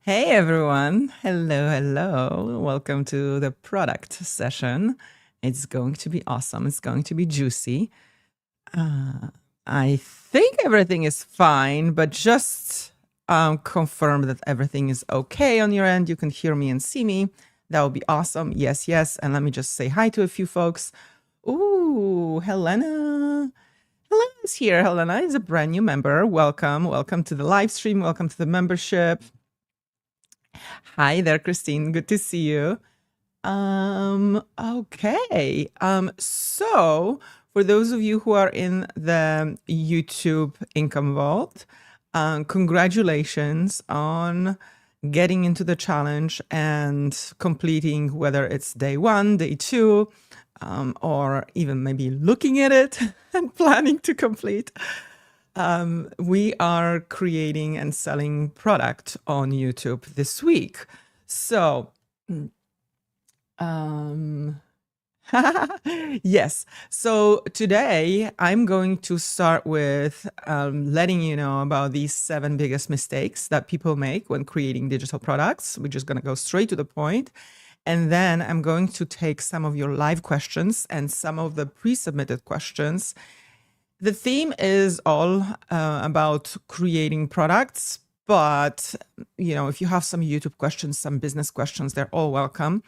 Hey everyone. Hello. Welcome to the product session. It's going to be awesome. It's going to be juicy. Uh, I think everything is fine, but just confirm that everything is okay on your end. You can hear me and see me. That would be awesome. Yes. And let me just say hi to a few folks. Ooh, Helena. Helena's here. Helena is a brand new member. Welcome. Welcome to the live stream. Welcome to the membership. Hi there, Christine. Good to see you. Okay. So for those of you who are in the YouTube Income Vault, congratulations on getting into the challenge and completing, whether it's day 1, day 2, or even maybe looking at it and planning to complete. We are creating and selling product on YouTube this week. So, yes. So today I'm going to start with letting you know about these 7 biggest mistakes that people make when creating digital products. We're just going to go straight to the point. And then I'm going to take some of your live questions and some of the pre-submitted questions. The theme is all about creating products, but if you have some YouTube questions, some business questions, they're all welcome.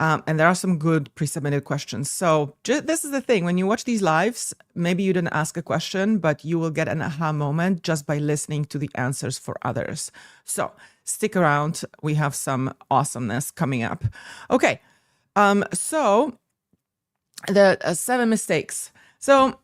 And there are some good pre-submitted questions. So this is the thing. When you watch these lives, maybe you didn't ask a question, but you will get an aha moment just by listening to the answers for others. So stick around. We have some awesomeness coming up. Okay. So the 7 mistakes. So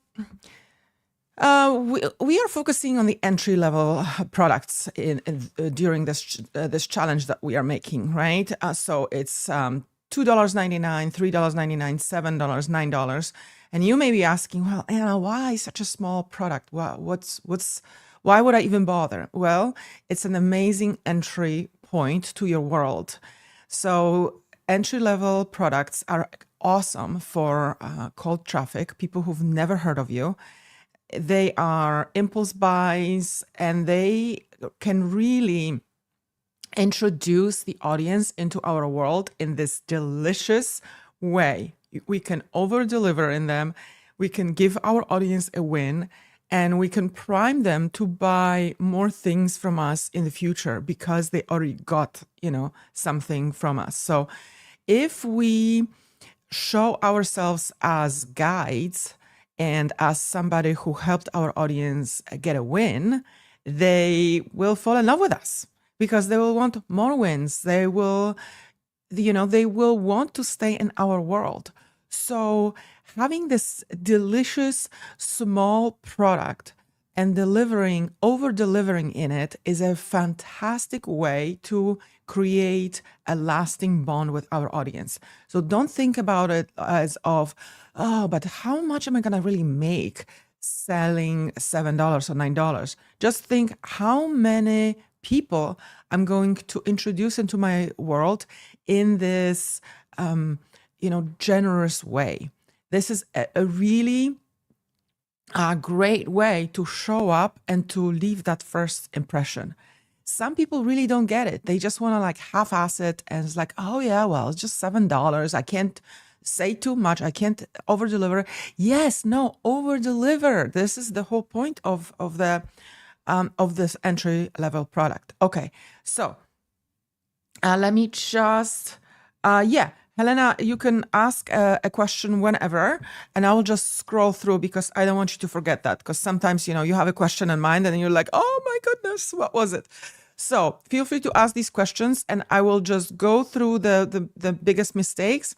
we are focusing on the entry-level products during this challenge that we are making, right? So it's $2.99, $3.99, $7, $9, and you may be asking, "Well, Anna, why such a small product? Why would I even bother?" Well, it's an amazing entry point to your world. So entry-level products are awesome for cold traffic, people who've never heard of you. They are impulse buys, and they can really introduce the audience into our world in this delicious way. We can over deliver in them. We can give our audience a win, and we can prime them to buy more things from us in the future because they already got, something from us. So if we show ourselves as guides and as somebody who helped our audience get a win, they will fall in love with us because they will want more wins. They will want to stay in our world. So having this delicious small product and over delivering in it is a fantastic way to create a lasting bond with our audience. So don't think about it as of, oh, but how much am I going to really make selling $7 or $9? Just think how many people I'm going to introduce into my world in this, generous way. This is a really great way to show up and to leave that first impression. Some people really don't get it. They just want to half-ass it, and it's like, oh yeah, well, it's just $7. I can't say too much. I can't over deliver. Yes, no, over deliver. This is the whole point of this entry level product. Okay, so let me just Helena, you can ask a question whenever, and I will just scroll through because I don't want you to forget that, because sometimes, you have a question in mind and then you're like, oh my goodness, what was it? So feel free to ask these questions, and I will just go through the biggest mistakes,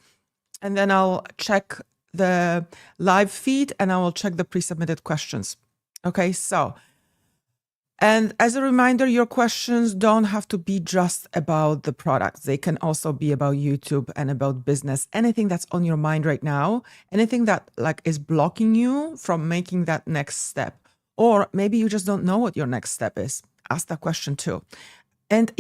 and then I'll check the live feed and I will check the pre-submitted questions. Okay, so... And as a reminder, your questions don't have to be just about the product. They can also be about YouTube and about business, anything that's on your mind right now, anything that is blocking you from making that next step. Or maybe you just don't know what your next step is. Ask that question too. And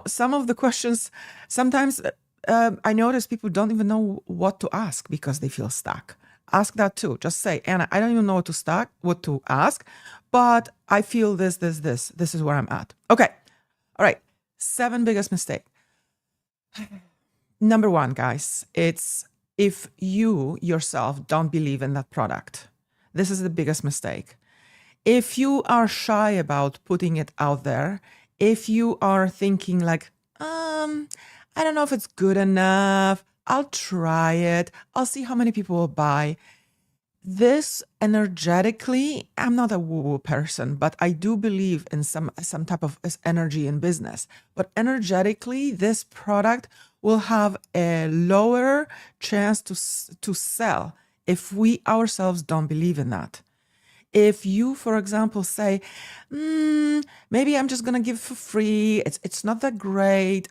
some of the questions, sometimes I notice people don't even know what to ask because they feel stuck. Ask that too. Just say, Anna, I don't even know what to ask, but I feel this. This is where I'm at. Okay. All right. 7 biggest mistake. Number one, guys, it's if you yourself don't believe in that product. This is the biggest mistake. If you are shy about putting it out there, if you are thinking like, I don't know if it's good enough, I'll try it, I'll see how many people will buy. This energetically, I'm not a woo-woo person, but I do believe in some type of energy in business. But energetically, this product will have a lower chance to sell if we ourselves don't believe in that. If you, for example, say, maybe I'm just gonna give for free, it's not that great,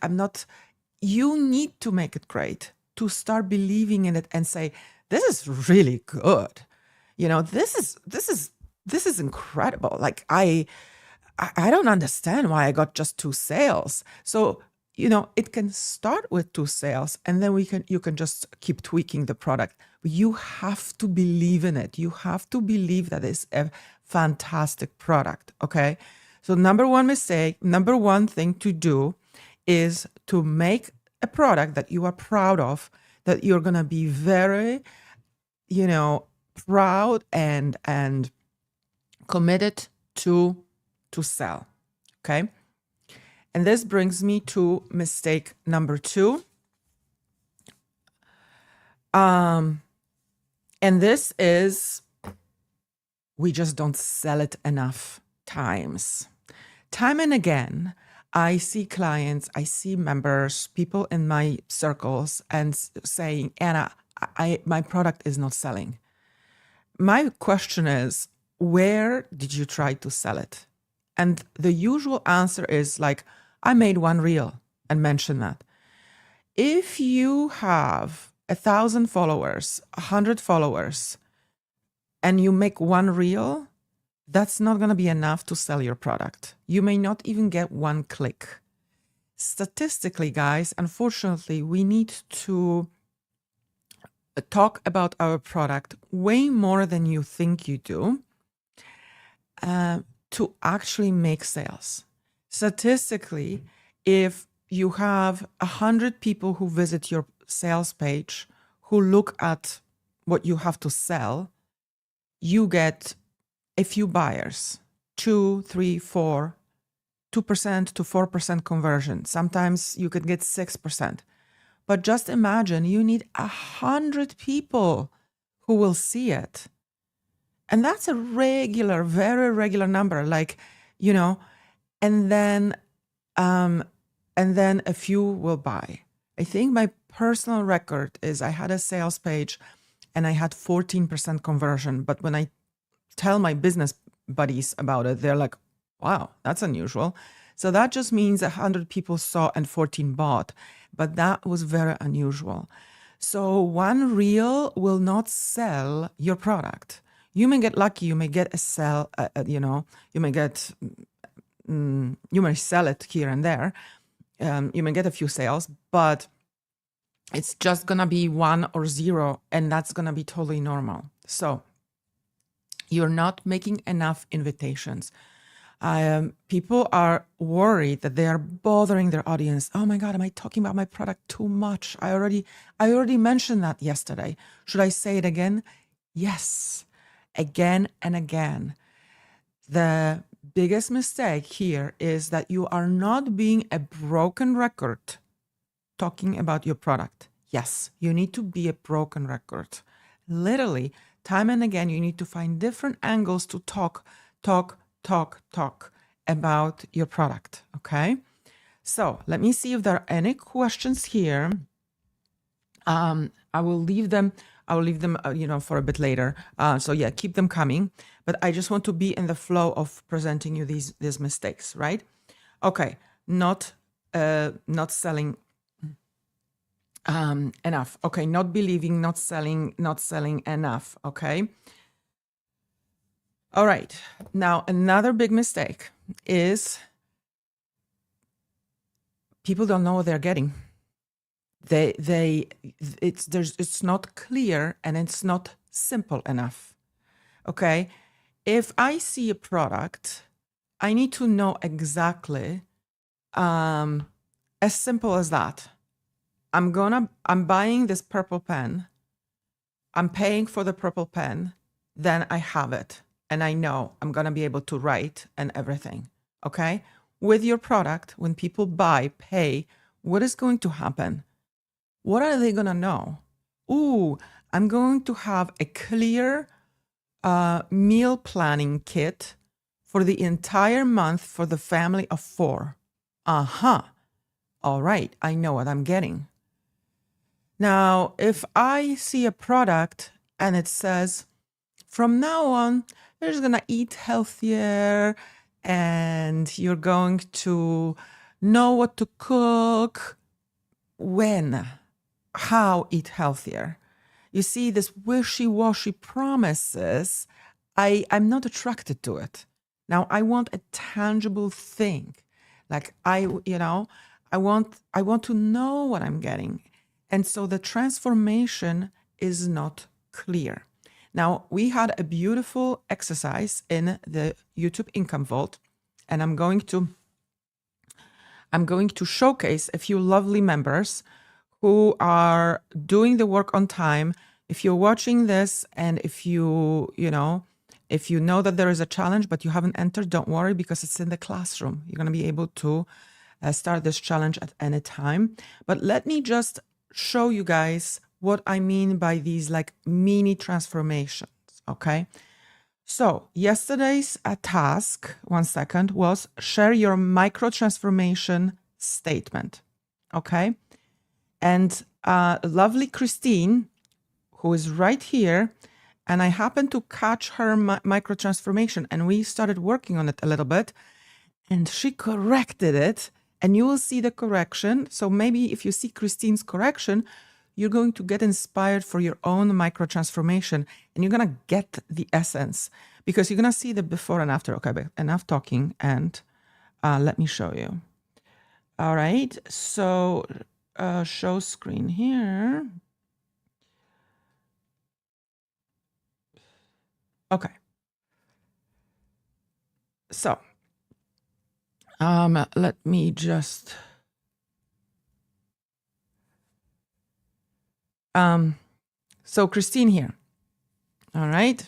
you need to make it great to start believing in it and say, this is really good. This is incredible. Like I don't understand why I got just 2 sales. So, it can start with 2 sales and then you can just keep tweaking the product. But you have to believe in it. You have to believe that it's a fantastic product. Okay. So number one thing to do is to make a product that you are proud of, that you're going to be very, proud and committed to sell. Okay. And this brings me to mistake number 2. And this is, we just don't sell it enough times. Time and again, I see clients, I see members, people in my circles and saying, Anna, my product is not selling. My question is, where did you try to sell it? And the usual answer is like, I made 1 reel and mention that. If you have 1,000 followers, 100 followers, and you make 1 reel, that's not going to be enough to sell your product. You may not even get 1 click. Statistically, guys, unfortunately, we need to talk about our product way more than you think you do to actually make sales. Statistically, if you have 100 people who visit your sales page, who look at what you have to sell, you get a few buyers, 2, 3, 4, 2% to 4% conversion. Sometimes you could get 6%. But just imagine you need 100 people who will see it. And that's a regular, very regular number, and then a few will buy. I think my personal record is I had a sales page and I had 14% conversion. But when I tell my business buddies about it, they're like, wow, that's unusual. So that just means 100 people saw and 14 bought. But that was very unusual. So 1 reel will not sell your product. You may get lucky. You may get a sell, you may sell it here and there. You may get a few sales, but it's just going to be 1 or 0, and that's going to be totally normal. So you're not making enough invitations. People are worried that they are bothering their audience. Oh my God, am I talking about my product too much? I already mentioned that yesterday. Should I say it again? Yes, again and again. The biggest mistake here is that you are not being a broken record talking about your product. Yes, you need to be a broken record. Literally, time and again, you need to find different angles to talk about your product. Okay. So let me see if there are any questions here. I will leave them, for a bit later. So yeah, keep them coming. But I just want to be in the flow of presenting you these mistakes, right? Okay, not selling enough. Okay, not believing, not selling enough. Okay. All right. Now another big mistake is people don't know what they're getting. It's not clear and it's not simple enough. Okay. If I see a product, I need to know exactly As simple as that. I'm buying this purple pen. I'm paying for the purple pen. Then I have it. And I know I'm going to be able to write and everything. Okay. With your product, when people buy, pay, what is going to happen? What are they going to know? Ooh, I'm going to have a clear meal planning kit for the entire month for the family of 4. Uh-huh. All right, I know what I'm getting. Now, if I see a product and it says, from now on, you're just going to eat healthier and you're going to know what to cook, when, how eat healthier. You see, this wishy-washy promises, I'm not attracted to it. Now, I want a tangible thing. Like I want to know what I'm getting. And so the transformation is not clear. Now, we had a beautiful exercise in the YouTube Income Vault, and I'm going to showcase a few lovely members who are doing the work on time. If you're watching this and if you know that there is a challenge but you haven't entered, don't worry, because it's in the classroom. You're going to be able to start this challenge at any time. But let me just show you guys what I mean by these like mini transformations, okay? So yesterday's task, 1 second, was share your micro transformation statement, okay? And lovely Christine, who is right here, and I happened to catch her micro transformation, and we started working on it a little bit, and she corrected it, and you will see the correction. So maybe if you see Christine's correction, you're going to get inspired for your own micro transformation, and you're going to get the essence, because you're going to see the before and after. Okay, but enough talking, and let me show you. All right, so show screen here. Okay. So let me just so Christine here. All right.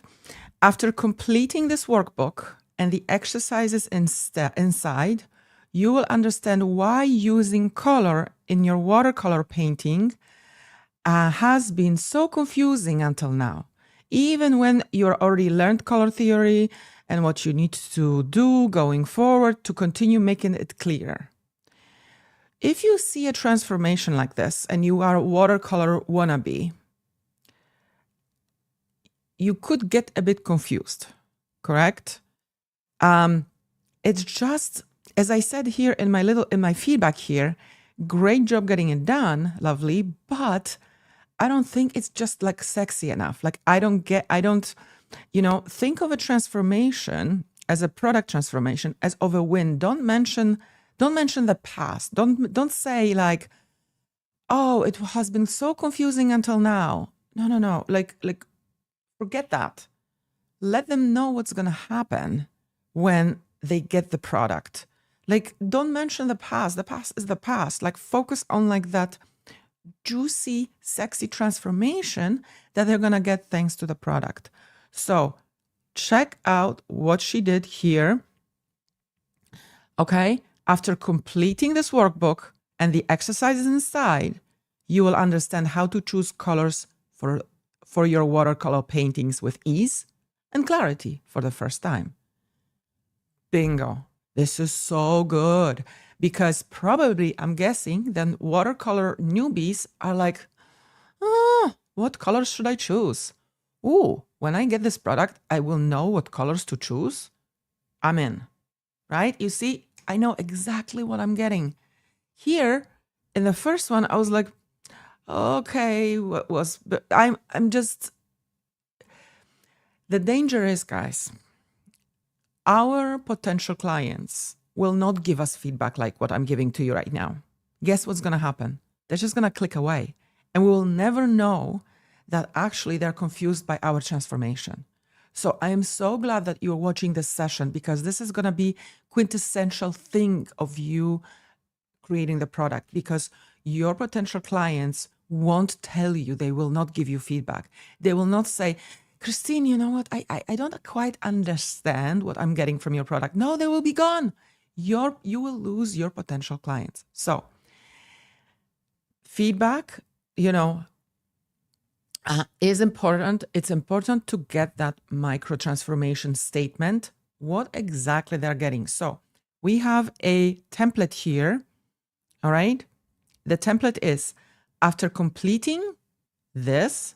After completing this workbook and the exercises inside, you will understand why using color in your watercolor painting has been so confusing until now. Even when you're already learned color theory and what you need to do going forward to continue making it clear. If you see a transformation like this and you are a watercolor wannabe, you could get a bit confused, correct? It's just, as I said here in my feedback here, great job getting it done, lovely, but I don't think it's just like sexy enough. Like think of a transformation as a product transformation as of a win. Don't mention the past. Don't say like, oh, it has been so confusing until now. No. Like forget that. Let them know what's going to happen when they get the product. Like, don't mention the past. The past is the past. Like, focus on like that juicy, sexy transformation that they're going to get thanks to the product. So check out what she did here. Okay. After completing this workbook and the exercises inside, you will understand how to choose colors for your watercolor paintings with ease and clarity for the first time. Bingo. This is so good, because probably, I'm guessing, then watercolor newbies are like, what colors should I choose? Ooh, when I get this product, I will know what colors to choose. I'm in, right? You see, I know exactly what I'm getting. Here, in the first one, I was like, okay, I'm just, the danger is, guys, our potential clients will not give us feedback like what I'm giving to you right now. Guess what's going to happen? They're just going to click away, and we will never know that actually they're confused by our transformation. So I am so glad that you're watching this session, because this is going to be quintessential thing of you creating the product, because your potential clients won't tell you, they will not give you feedback. They will not say, Christine, you know what? I don't quite understand what I'm getting from your product. No, they will be gone. You will lose your potential clients. So feedback, is important. It's important to get that micro transformation statement, what exactly they're getting. So we have a template here. All right. The template is, after completing this,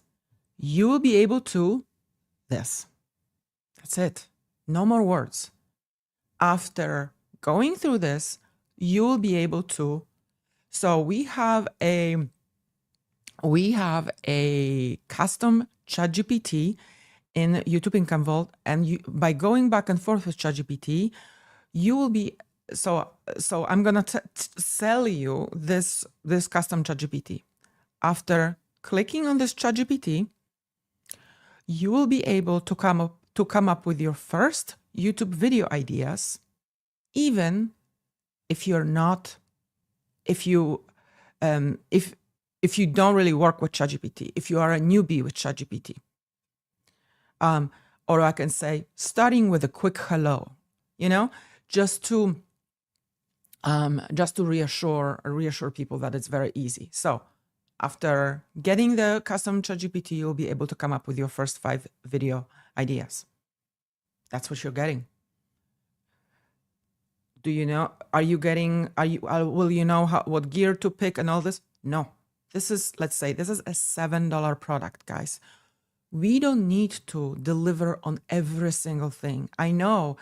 you will be able to this. That's it. No more words. After going through this, you will be able to. So we have a custom ChatGPT in YouTube Income Vault, and by going back and forth with ChatGPT, you will be. So I'm gonna sell you this custom ChatGPT. After clicking on this ChatGPT, you will be able to come up with your first YouTube video ideas, even if you're not, if you don't really work with ChatGPT, if you are a newbie with ChatGPT. Or I can say, starting with a quick hello, just to reassure people that it's very easy. So after getting the custom ChatGPT, you'll be able to come up with your first 5 video ideas. That's what you're getting. Do you know? Will you know what gear to pick and all this? No. Let's say this is a $7 product, guys. We don't need to deliver on every single thing. I know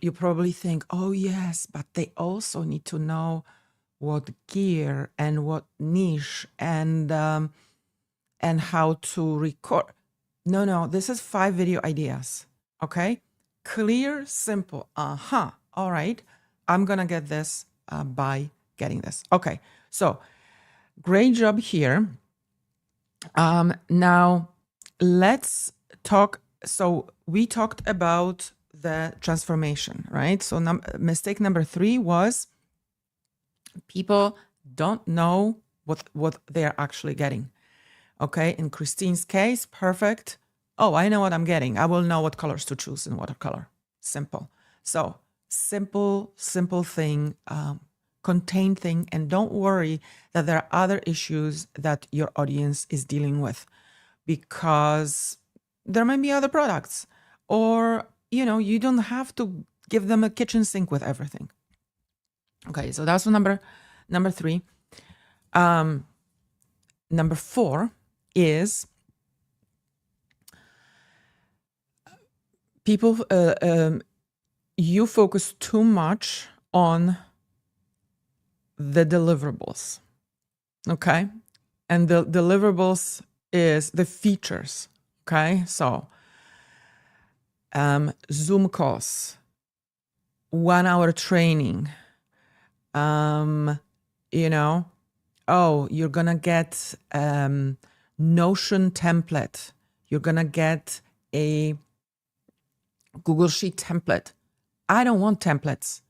you probably think, oh yes, but they also need to know what gear and what niche and how to record. No, this is 5 video ideas. Okay, clear, simple. All right, I'm gonna get this by getting this. Okay, so great job here. Now let's talk. So we talked about the transformation, right? So mistake number 3 was people don't know what they're actually getting. Okay, in Christine's case, perfect. Oh, I know what I'm getting. I will know what colors to choose in watercolor. Simple. So simple thing, contained thing, and don't worry that there are other issues that your audience is dealing with, because there might be other products, or you don't have to give them a kitchen sink with everything. Okay, so that's number 3. Number 4 is people, you focus too much on the deliverables. Okay, and the deliverables is the features. Okay, so Zoom calls, 1-hour training, oh, you're gonna get Notion template, you're gonna get a Google Sheet template. I don't want templates,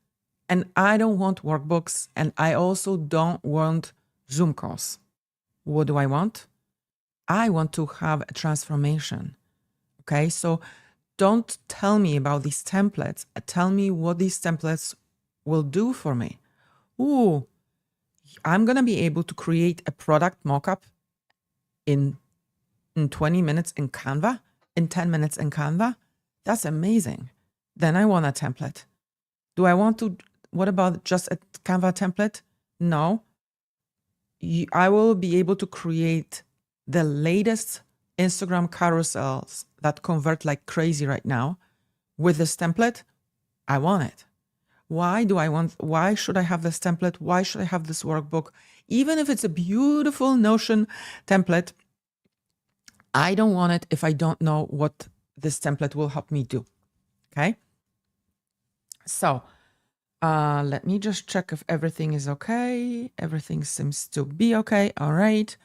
and I don't want workbooks, and I also don't want Zoom calls. What do I want? I want to have a transformation. Okay, so don't tell me about these templates. Tell me what these templates will do for me. Ooh, I'm going to be able to create a product mockup in 20 minutes in Canva, in 10 minutes in Canva. That's amazing. Then I want a template. What about just a Canva template? No. I will be able to create the latest Instagram carousels that convert like crazy right now with this template. I want it. Why should I have this template? Why should I have this workbook? Even if it's a beautiful Notion template, I don't want it if I don't know what this template will help me do. Okay. So let me just check if everything is okay. Everything seems to be okay. All right.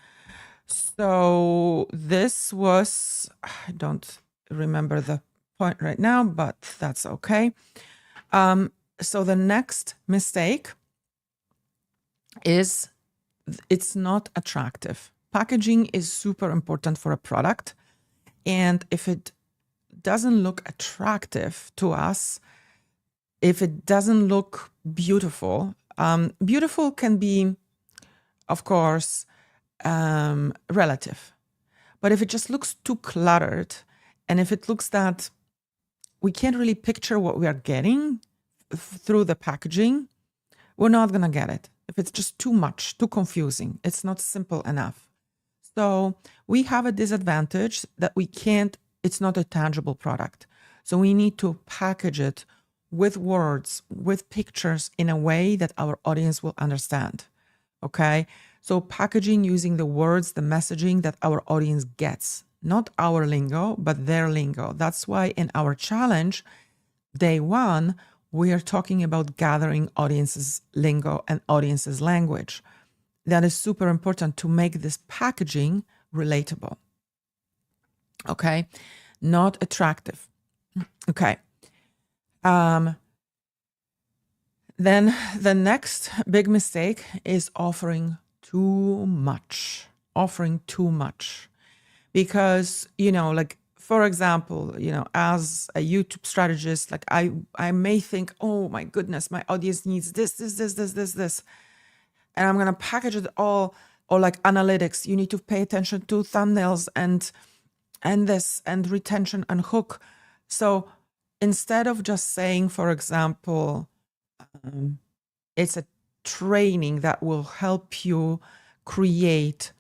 So this was, I don't remember the point right now, but that's okay. So the next mistake is it's not attractive. Packaging is super important for a product. And if it doesn't look attractive to us, if it doesn't look beautiful, beautiful can be, of course, relative. But if it just looks too cluttered, and if it looks that we can't really picture what we are getting through the packaging, we're not going to get it. If it's just too much, too confusing, it's not simple enough. So we have a disadvantage that we can't, it's not a tangible product. So we need to package it with words, with pictures in a way that our audience will understand. Okay. So packaging using the words, the messaging that our audience gets, not our lingo, but their lingo. That's why in our challenge, day one, we are talking about gathering audiences' lingo and audiences' language. That is super important to make this packaging relatable. Okay. Not attractive. Okay. Then the next big mistake is offering too much. Because, like, for example, as a YouTube strategist, like I may think, oh my goodness, my audience needs this. And I'm going to package it all, or like analytics. You need to pay attention to thumbnails and this and retention and hook. So instead of just saying, for example, it's a training that will help you create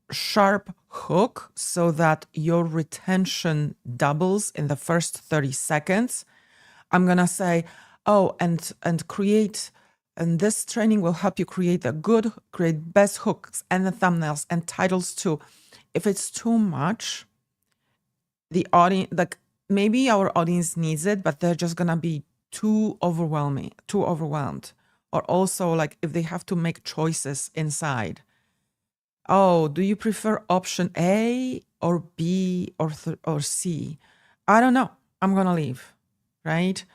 sharp hook so that your retention doubles in the first 30 seconds. I'm going to say, oh, and create, and this training will help you create best hooks and the thumbnails and titles too. If it's too much, the audience, like maybe our audience needs it, but they're just going to be too overwhelmed. Or also like if they have to make choices inside. Oh, do you prefer option A or B or C? I don't know. I'm going to leave, right?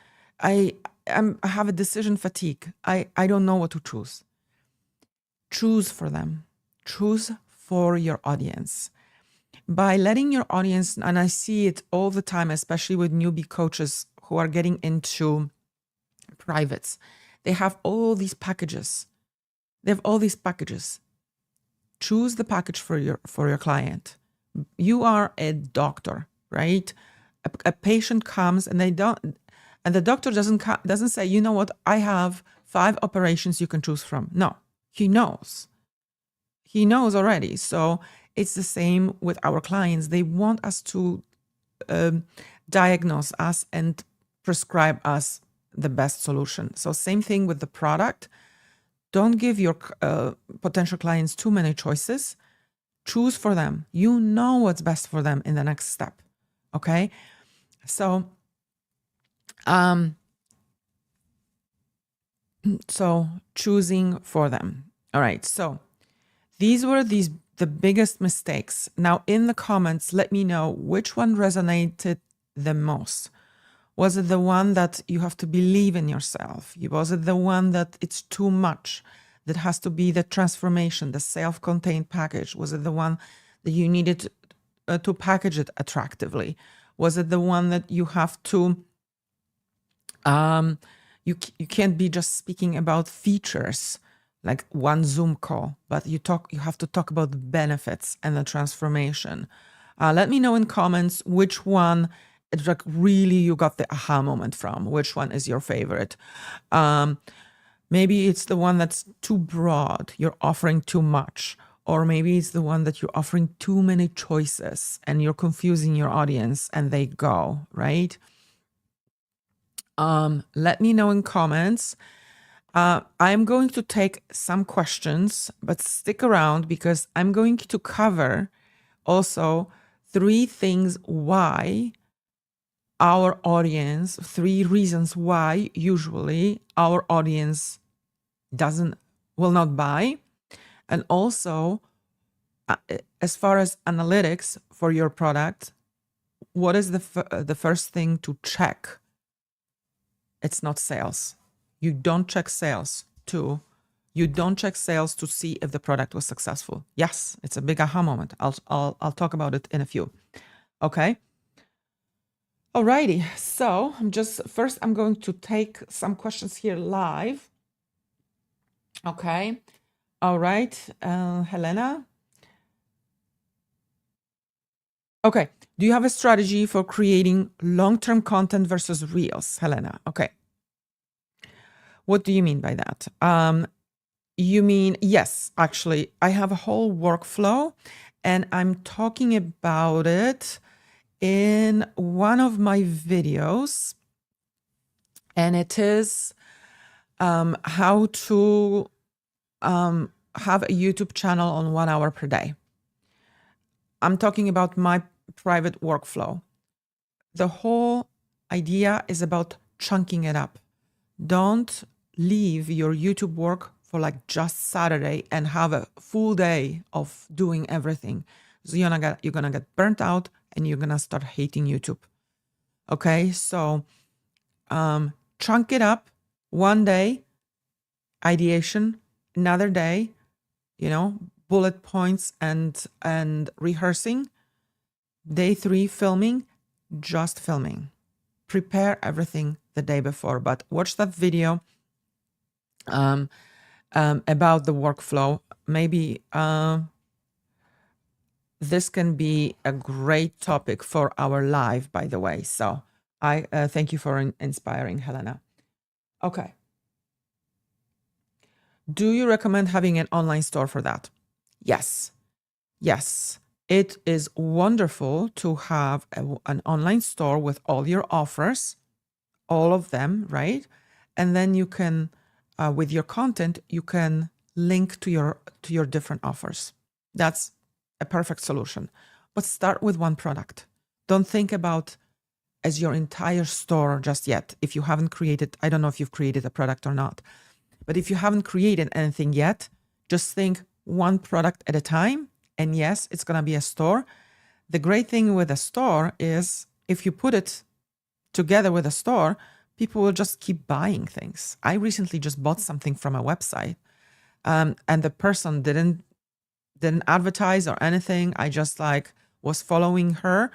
I have a decision fatigue. I don't know what to choose. Choose for them. Choose for your audience. By letting your audience, and I see it all the time, especially with newbie coaches who are getting into privates, they have all these packages. Choose the package for your client. You are a doctor, right? A patient comes and the doctor doesn't say, you know what, I have 5 operations you can choose from. No, he knows already. So it's the same with our clients. They want us to diagnose us and prescribe us the best solution. So same thing with the product. Don't give your potential clients too many choices. Choose for them. You know what's best for them in the next step. Okay? So, choosing for them. All right. So these were the biggest mistakes. Now in the comments, let me know which one resonated the most. Was it the one that you have to believe in yourself? Was it the one that it's too much? That has to be the transformation, the self-contained package? Was it the one that you needed to package it attractively? Was it the one that you have to, you can't be just speaking about features like one Zoom call, but you have to talk about the benefits and the transformation. Let me know in comments which one it's like really you got the aha moment from. Which one is your favorite? Maybe it's the one that's too broad, you're offering too much. Or maybe it's the one that you're offering too many choices and you're confusing your audience and they go, right? Let me know in comments. I'm going to take some questions, but stick around because I'm going to cover also 3 things why our audience, 3 reasons why usually our audience will not buy. And also, as far as analytics for your product, what is the first thing to check? It's not sales. You don't check sales. Two, you don't check sales to see if the product was successful. Yes, it's a big aha moment. I'll talk about it in a few. Okay. Alrighty. So I'm going to take some questions here live. Okay. All right. Helena. Okay. Do you have a strategy for creating long-term content versus reels, Helena? Okay. What do you mean by that? You mean, yes, actually, I have a whole workflow and I'm talking about it in one of my videos. And it is how to have a YouTube channel on 1 hour per day. I'm talking about my private workflow. The whole idea is about chunking it up. Don't leave your YouTube work for like just Saturday and have a full day of doing everything. So you're gonna get burnt out and you're gonna start hating YouTube. Okay, so chunk it up. One day, ideation, another day, bullet points and rehearsing. Day 3, filming, just filming. Prepare everything the day before, but watch that video about the workflow. Maybe this can be a great topic for our live, by the way. So I thank you for inspiring, Helena. Okay. Do you recommend having an online store for that? Yes. Yes. It is wonderful to have an online store with all your offers, all of them, right? And then you can, with your content, you can link to your different offers. That's a perfect solution. But start with one product. Don't think about as your entire store just yet. If you haven't created, I don't know if you've created a product or not, but if you haven't created anything yet, just think one product at a time. And yes, it's going to be a store. The great thing with a store is if you put it together with a store, people will just keep buying things. I recently just bought something from a website, and the person didn't advertise or anything. I just was following her,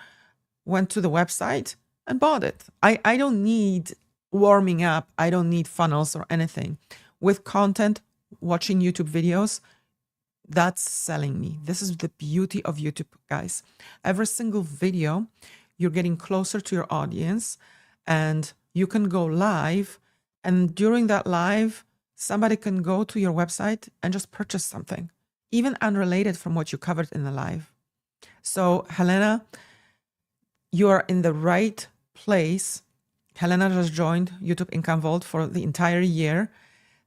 went to the website and bought it. I don't need warming up. I don't need funnels or anything. With content, watching YouTube videos, that's selling me. This is the beauty of YouTube, guys. Every single video, you're getting closer to your audience and you can go live. And during that live, somebody can go to your website and just purchase something, even unrelated from what you covered in the live. So Helena, you are in the right place. Helena just joined YouTube Income Vault for the entire year.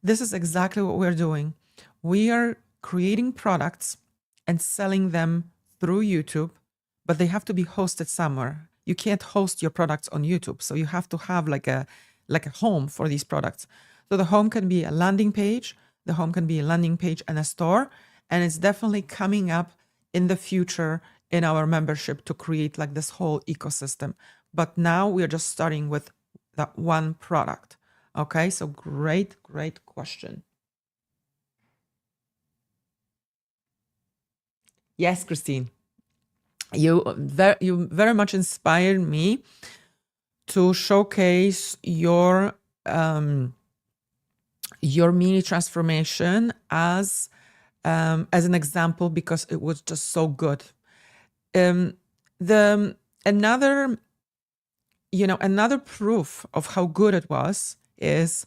This is exactly what we're doing. We are creating products and selling them through YouTube, but they have to be hosted somewhere. You can't host your products on YouTube. So you have to have like a home for these products. So the home can be a landing page. The home can be a landing page and a store. And it's definitely coming up in the future in our membership to create like this whole ecosystem. But now we're just starting with that one product. Okay, so great question. Yes, Christine, you very much inspired me to showcase your mini transformation as an example because it was just so good. Another proof of how good it was is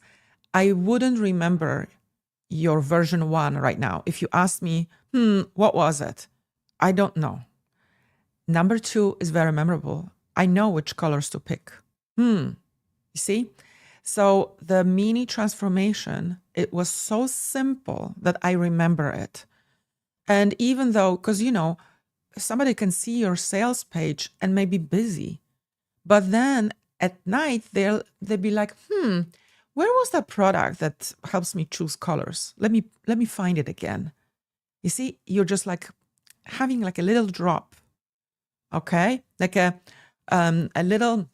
I wouldn't remember your version 1 right now. If you ask me, what was it? I don't know. Number 2 is very memorable. I know which colors to pick. You see? So the mini transformation, it was so simple that I remember it. And even though, because, somebody can see your sales page and may be busy, but then at night, they'll be like, where was that product that helps me choose colors? Let me find it again. You see, you're just like having like a little drop, okay? Like a little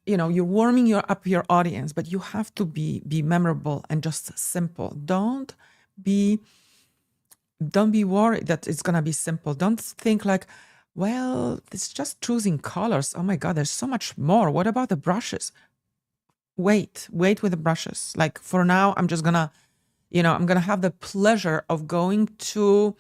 you're warming up your audience, but you have to be memorable and just simple. Be don't be worried that it's gonna be simple. Don't think like, well, it's just choosing colors. Oh my God, there's so much more. What about the brushes? Wait with the brushes. Like for now, I'm just gonna, I'm gonna have the pleasure of going to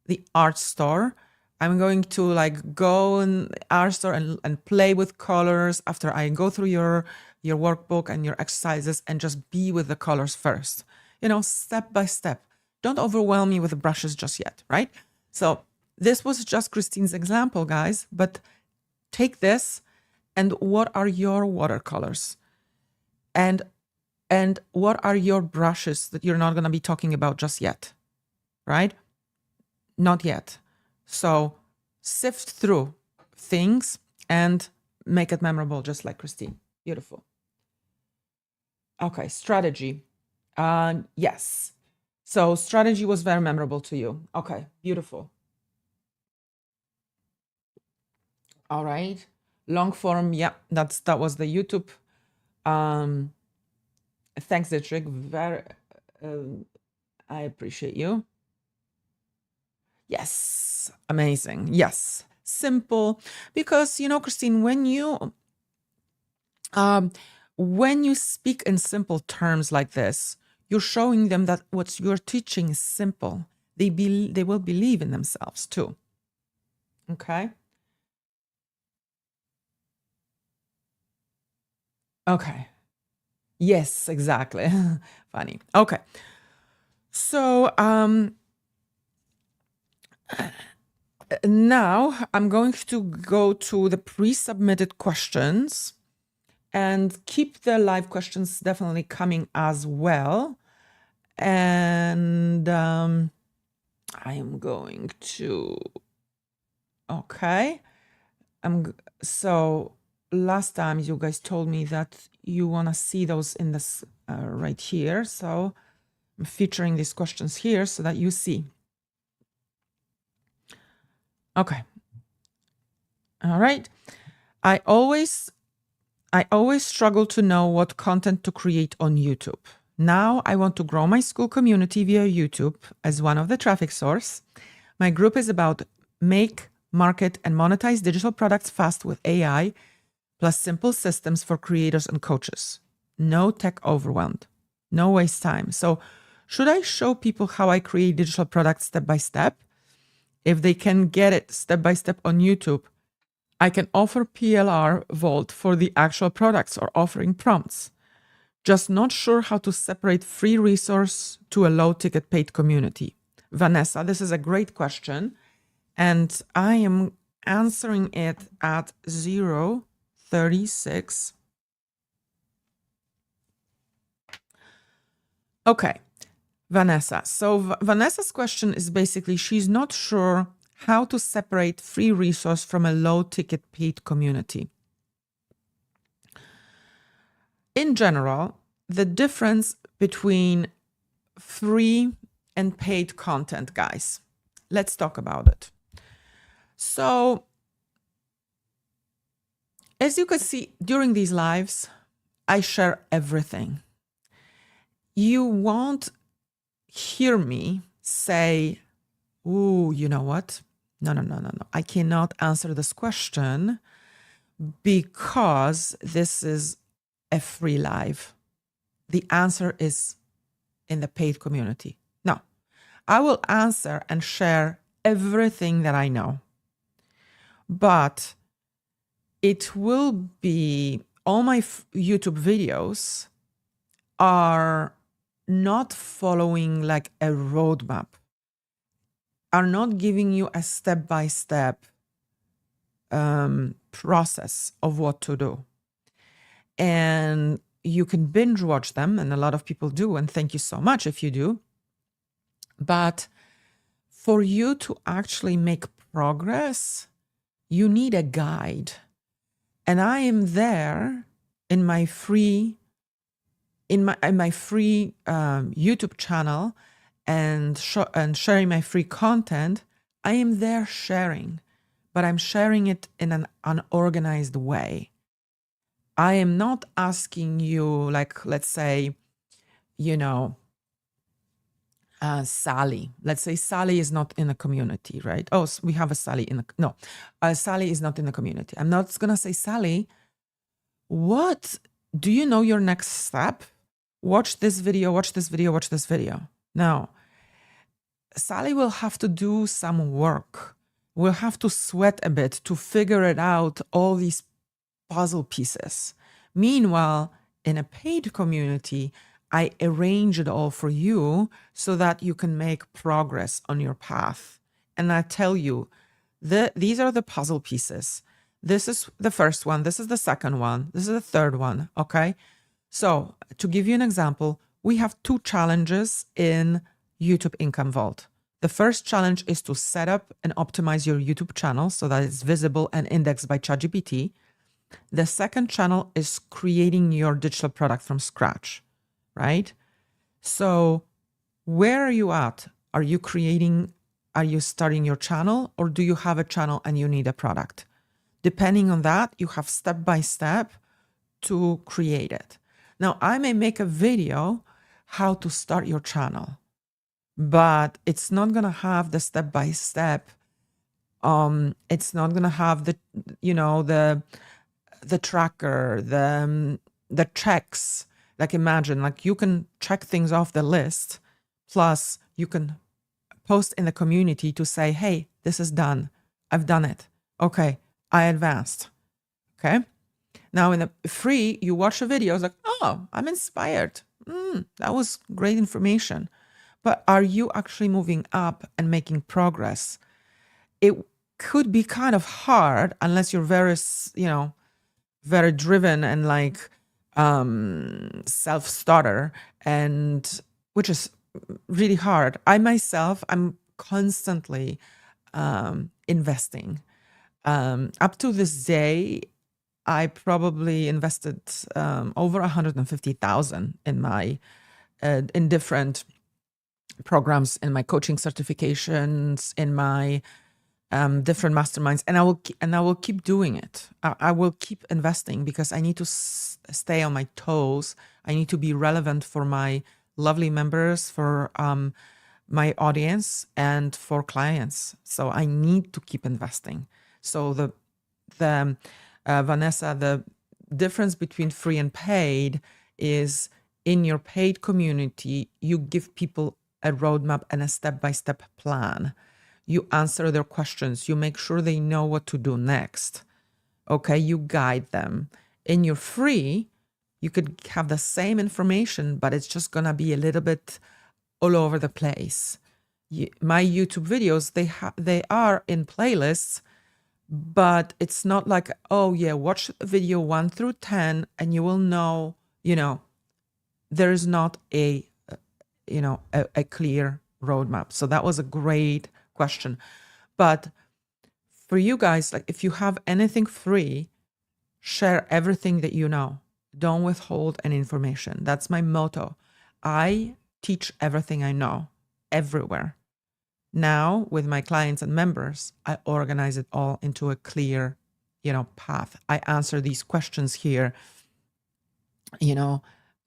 the art store. I'm going to like go in the art store and play with colors after I go through your workbook and your exercises and just be with the colors first, step by step. Don't overwhelm me with the brushes just yet, right? So this was just Christine's example, guys, but take this and what are your watercolors? And what are your brushes that you're not going to be talking about just yet, right? Not yet. So sift through things and make it memorable, just like Christine. Beautiful. Okay, strategy. Yes. So strategy was very memorable to you. Okay, beautiful. All right. Long form, yeah, that was the YouTube. Thanks, Dietrich. Very, I appreciate you. Yes, amazing. Yes, simple. Because Christine, when you speak in simple terms like this, you're showing them that what you're teaching is simple. They will believe in themselves too. Okay. Okay. Yes, exactly. Funny. Okay. So now I'm going to go to the pre-submitted questions and keep the live questions definitely coming as well. And I am going to, okay. So last time you guys told me that you want to see those in this right here. So I'm featuring these questions here so that you see. Okay. All right. I always struggle to know what content to create on YouTube. Now I want to grow my school community via YouTube as one of the traffic source. My group is about make, market, and monetize digital products fast with AI, plus simple systems for creators and coaches. No tech overwhelmed. No waste time. So should I show people how I create digital products step by step? If they can get it step by step on YouTube, I can offer PLR Vault for the actual products or offering prompts. Just not sure how to separate free resource to a low ticket paid community. Vanessa, this is a great question. And I am answering it at 0:36. Okay, Vanessa. So Vanessa's question is basically she's not sure how to separate free resource from a low ticket paid community. In general, the difference between free and paid content, guys, let's talk about it. So as you can see during these lives, I share everything. You won't hear me say, "Ooh, you know what? No. I cannot answer this question because this is a free live." The answer is in the paid community. No, I will answer and share everything that I know. But it will be all my YouTube videos are not following like a roadmap, are not giving you a step-by-step process of what to do. And you can binge watch them, and a lot of people do, and thank you so much if you do. But for you to actually make progress, you need a guide. And I am there in my free YouTube channel and sharing my free content. I am there sharing, but I'm sharing it in an unorganized way. I am not asking you, like, let's say, you know, Sally. Let's say Sally is not in a community, right? Oh, we have a Sally in the, no, Sally is not in the community. I'm not going to say, Sally, what, do you know your next step? Watch this video, watch this video, watch this video. No, Sally will have to do some work. We'll have to sweat a bit to figure it out, all these puzzle pieces. Meanwhile, in a paid community, I arrange it all for you so that you can make progress on your path. And I tell you, these are the puzzle pieces. This is the first one. This is the second one. This is the third one. Okay. So to give you an example, we have 2 challenges in YouTube Income Vault. The first challenge is to set up and optimize your YouTube channel so that it's visible and indexed by ChatGPT. The second channel is creating your digital product from scratch, right? So where are you at? Are you starting your channel, or do you have a channel and you need a product? Depending on that, you have step by step to create it. Now, I may make a video how to start your channel, but it's not going to have the step by step. It's not going to have the, the tracker, the checks. Like, imagine, like, you can check things off the list, plus you can post in the community to say, hey, this is done. I've done it. Okay, I advanced. Okay. Now in the free, you watch the videos like, oh, I'm inspired. That was great information. But are you actually moving up and making progress? It could be kind of hard unless you're very, very driven and like self-starter, and which is really hard. I myself, I'm constantly investing. Up to this day, I probably invested over 150,000 in my in different programs, in my coaching certifications, in my different masterminds, and I will keep doing it. I will keep investing because I need to stay on my toes. I need to be relevant for my lovely members, for my audience, and for clients. So I need to keep investing. So the Vanessa, the difference between free and paid is, in your paid community, you give people a roadmap and a step-by-step plan. You answer their questions. You make sure they know what to do next. Okay, you guide them. In your free, you could have the same information, but it's just gonna be a little bit all over the place. My YouTube videos, they are in playlists, but it's not like, oh yeah, watch video 1 through 10 and you will know, there is not a clear roadmap. So that was a great question. But for you guys, like, if you have anything free, share everything that you know. Don't withhold any information. That's my motto. I teach everything I know everywhere. Now, with my clients and members, I organize it all into a clear, path. I answer these questions here,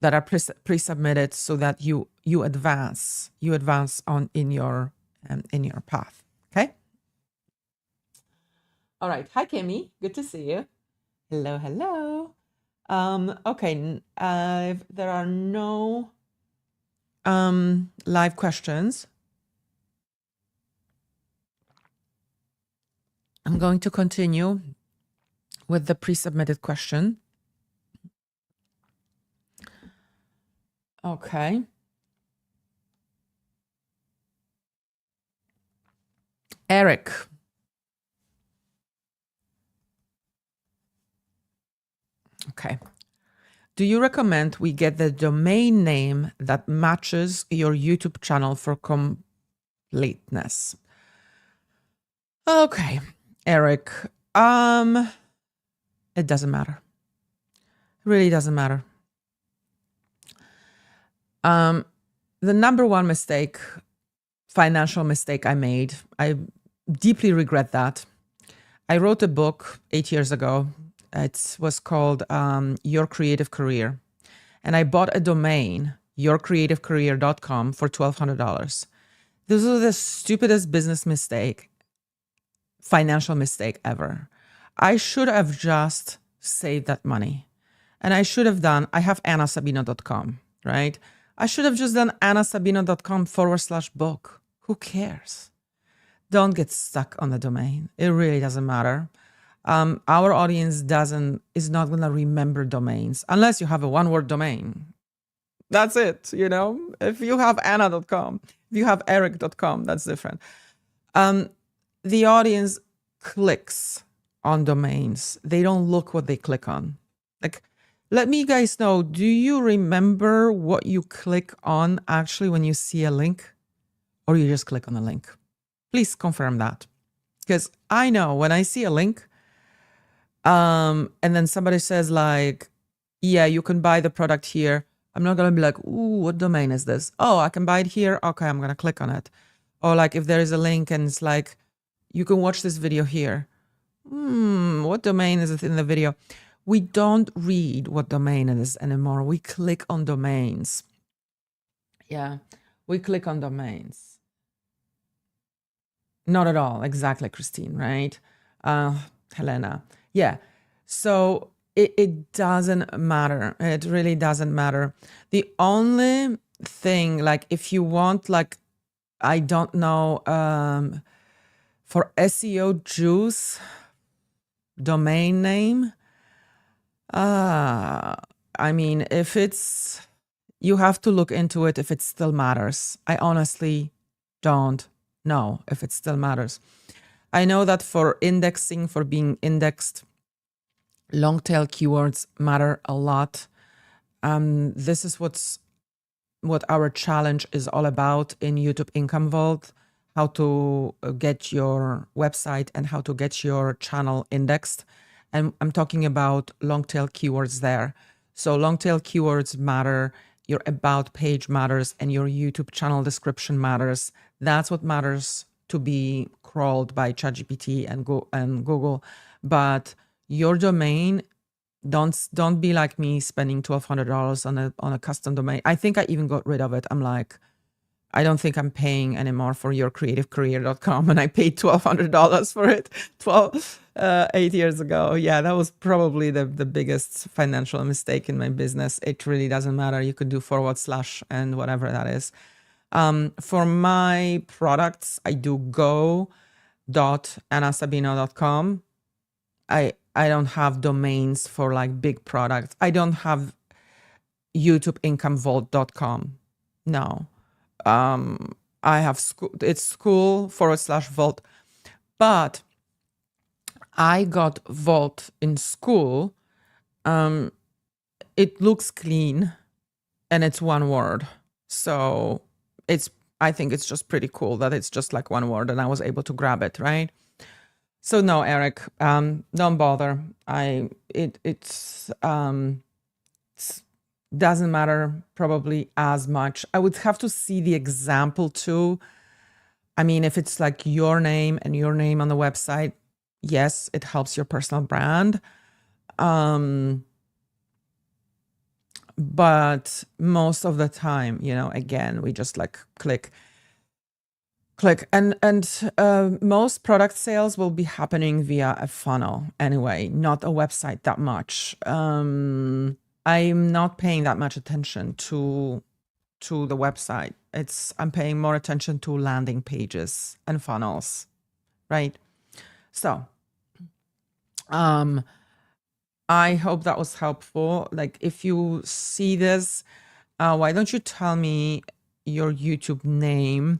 that are pre-submitted so that you advance on in your path. Okay. All right. Hi, Kimmy. Good to see you. Hello, hello. Okay. There are no live questions. I'm going to continue with the pre-submitted question. Okay. Eric. Okay. Do you recommend we get the domain name that matches your YouTube channel for completeness? Okay, Eric. It doesn't matter. It really doesn't matter. The number one mistake, financial mistake I made, I deeply regret that. I wrote a book 8 years ago, It was called Your Creative Career. And I bought a domain, yourcreativecareer.com, for $1,200. This was the stupidest business mistake, financial mistake ever. I should have just saved that money. And I should have done, I have annasabino.com, right? I should have just done annasabino.com/book. Who cares? Don't get stuck on the domain. It really doesn't matter. Our audience is not going to remember domains unless you have a one-word domain. That's it. If you have anna.com, if you have eric.com, that's different. The audience clicks on domains. They don't look what they click on. Like, let me guys know, do you remember what you click on actually when you see a link, or you just click on the link? Please confirm that, because I know when I see a link, and then somebody says like, yeah, you can buy the product here, I'm not going to be like, ooh, what domain is this? Oh, I can buy it here. Okay, I'm going to click on it. Or like if there is a link and it's like, you can watch this video here. What domain is it in the video? We don't read what domain it is anymore. We click on domains. Yeah, we click on domains. Not at all. Exactly, Christine, right? Helena. Yeah. So it doesn't matter. It really doesn't matter. The only thing, like if you want, like, I don't know, for SEO juice, domain name, I mean, if it's, you have to look into it if it still matters. I honestly don't know if it still matters. I know that for indexing, for being indexed, long tail keywords matter a lot. This is what our challenge is all about in YouTube Income Vault, how to get your website and how to get your channel indexed. And I'm talking about long tail keywords there. So long tail keywords matter, your about page matters, and your YouTube channel description matters. That's what matters to be crawled by ChatGPT and Google. But your domain, don't be like me spending $1,200 on a custom domain. I think I even got rid of it. I'm like, I don't think I'm paying anymore for yourcreativecareer.com, and I paid $1,200 for it 8 years ago. Yeah, that was probably the biggest financial mistake in my business. It really doesn't matter. You could do / and whatever that is. For my products, I do go.annasabino.com. I don't have domains for like big products. I don't have YouTubeincomevault.com. No. I have it's school / vault. But I got Vault in school. It looks clean and it's one word. So I think it's just pretty cool that it's just like one word and I was able to grab it, right? So no, Eric, don't bother. It's doesn't matter probably as much. I would have to see the example too. I mean, if it's like your name and your name on the website, yes, it helps your personal brand. But most of the time, again, we just like click. And most product sales will be happening via a funnel anyway, not a website that much. I'm not paying that much attention to the website. I'm paying more attention to landing pages and funnels, right? So, I hope that was helpful. Like, if you see this, why don't you tell me your YouTube name?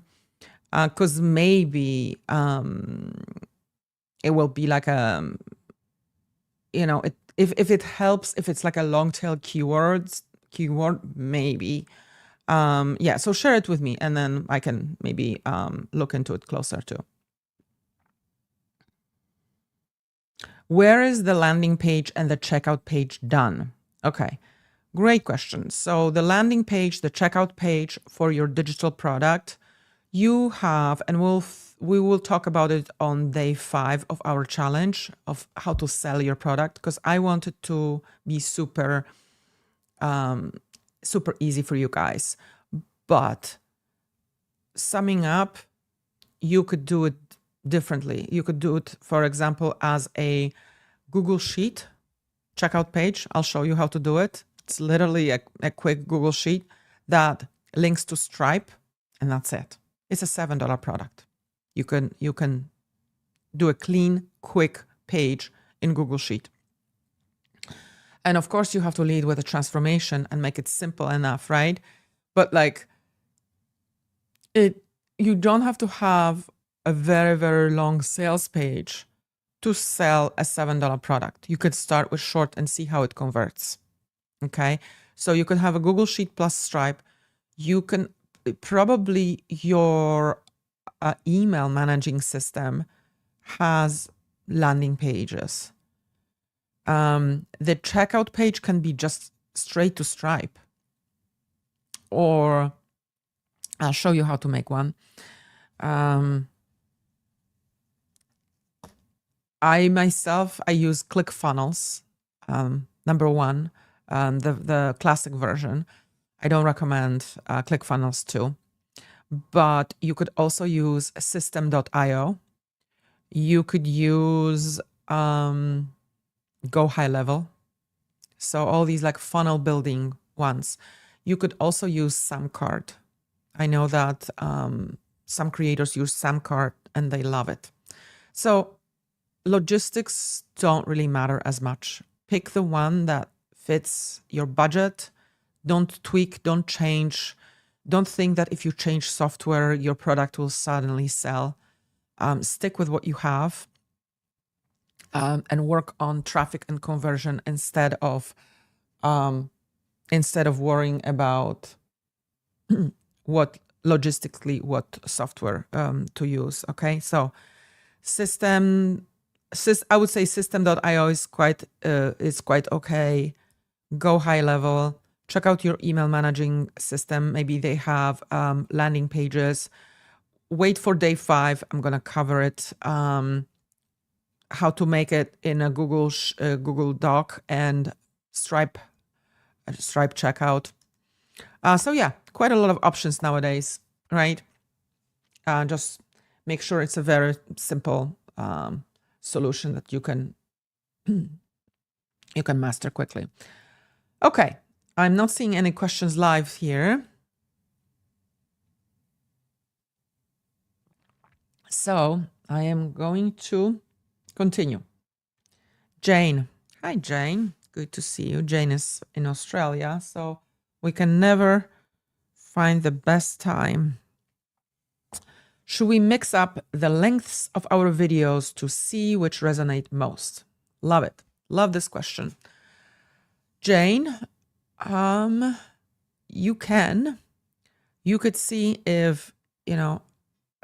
Because maybe it will be like if it helps, if it's like a long tail keyword, maybe. Yeah, so share it with me and then I can maybe look into it closer too. Where is the landing page and the checkout page done? Okay, great question. So the landing page, the checkout page for your digital product, you have, and we will talk about it on day 5 of our challenge of how to sell your product, because I want it to be super super easy for you guys. But summing up, you could do it differently. You could do it, for example, as a Google Sheet checkout page. I'll show you how to do it. It's literally a quick Google Sheet that links to Stripe, and that's it. It's a $7 product. You can do a clean, quick page in Google Sheet. And of course, you have to lead with a transformation and make it simple enough, right? But like you don't have to have a very, very long sales page to sell a $7 product. You could start with short and see how it converts. Okay. So you could have a Google Sheet plus Stripe. You can probably your email managing system has landing pages. The checkout page can be just straight to Stripe, or I'll show you how to make one. I myself use ClickFunnels, number one, the classic version. I don't recommend ClickFunnels 2, but you could also use System.io. You could use Go High Level. So all these like funnel building ones. You could also use Samcart. I know that some creators use Samcart and they love it. So logistics don't really matter as much. Pick the one that fits your budget. Don't tweak, don't change. Don't think that if you change software, your product will suddenly sell. Stick with what you have and work on traffic and conversion instead of worrying about what software to use. Okay, so I would say System.io is quite okay. Go High Level. Check out your email managing system. Maybe they have landing pages. Wait for day 5. I'm gonna cover it. How to make it in a Google Doc and Stripe checkout. So yeah, quite a lot of options nowadays, right? Just make sure it's a very simple solution that you can master quickly. Okay, I'm not seeing any questions live here. So I am going to continue. Jane. Hi, Jane. Good to see you. Jane is in Australia, so we can never find the best time. Should we mix up the lengths of our videos to see which resonate most? Love it. Love this question. Jane, you could see if,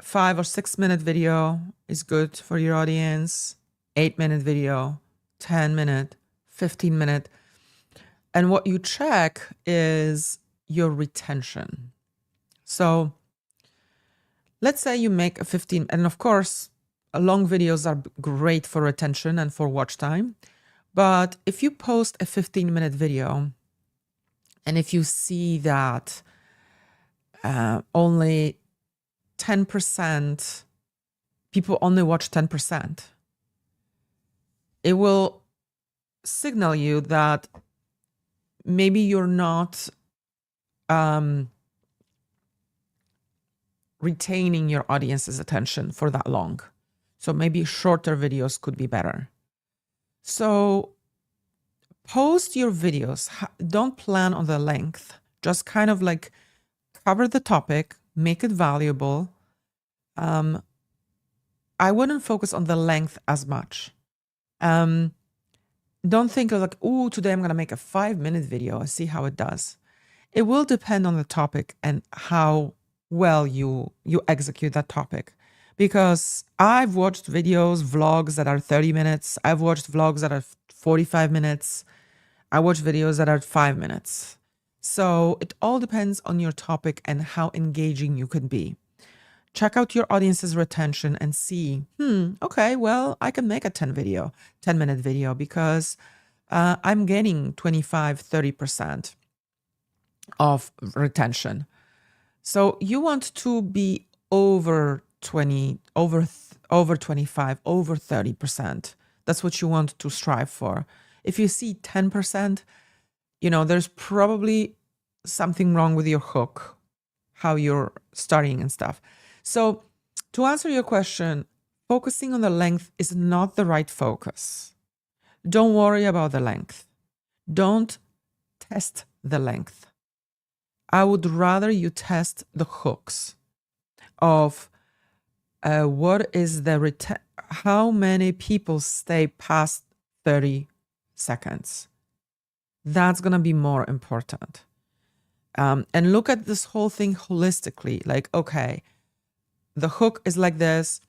5 or 6 minute video is good for your audience, 8-minute video, 10-minute, 15-minute. And what you check is your retention. So let's say you make a 15, and of course, long videos are great for retention and for watch time. But if you post a 15-minute video, and if you see that only 10%, people only watch 10%, it will signal you that maybe you're not retaining your audience's attention for that long. So maybe shorter videos could be better. So post your videos. Don't plan on the length. Just kind of like cover the topic, make it valuable. I wouldn't focus on the length as much. Don't think of like, oh, today I'm going to make a 5-minute video and see how it does. It will depend on the topic and how well you execute that topic. Because I've watched vlogs that are 30 minutes. I've watched vlogs that are 45 minutes. I watch videos that are 5 minutes. So it all depends on your topic and how engaging you can be. check out your audience's retention and see, okay, well, I can make a 10-minute video because I'm getting 25, 30% of retention. So you want to be over 20, over 25, over 30%. That's what you want to strive for. If you see 10%, there's probably something wrong with your hook, how you're starting and stuff. So to answer your question, focusing on the length is not the right focus. Don't worry about the length. Don't test the length. I would rather you test the hooks of what is the how many people stay past 30 seconds. That's going to be more important. And look at this whole thing holistically. Like, okay, the hook is like this.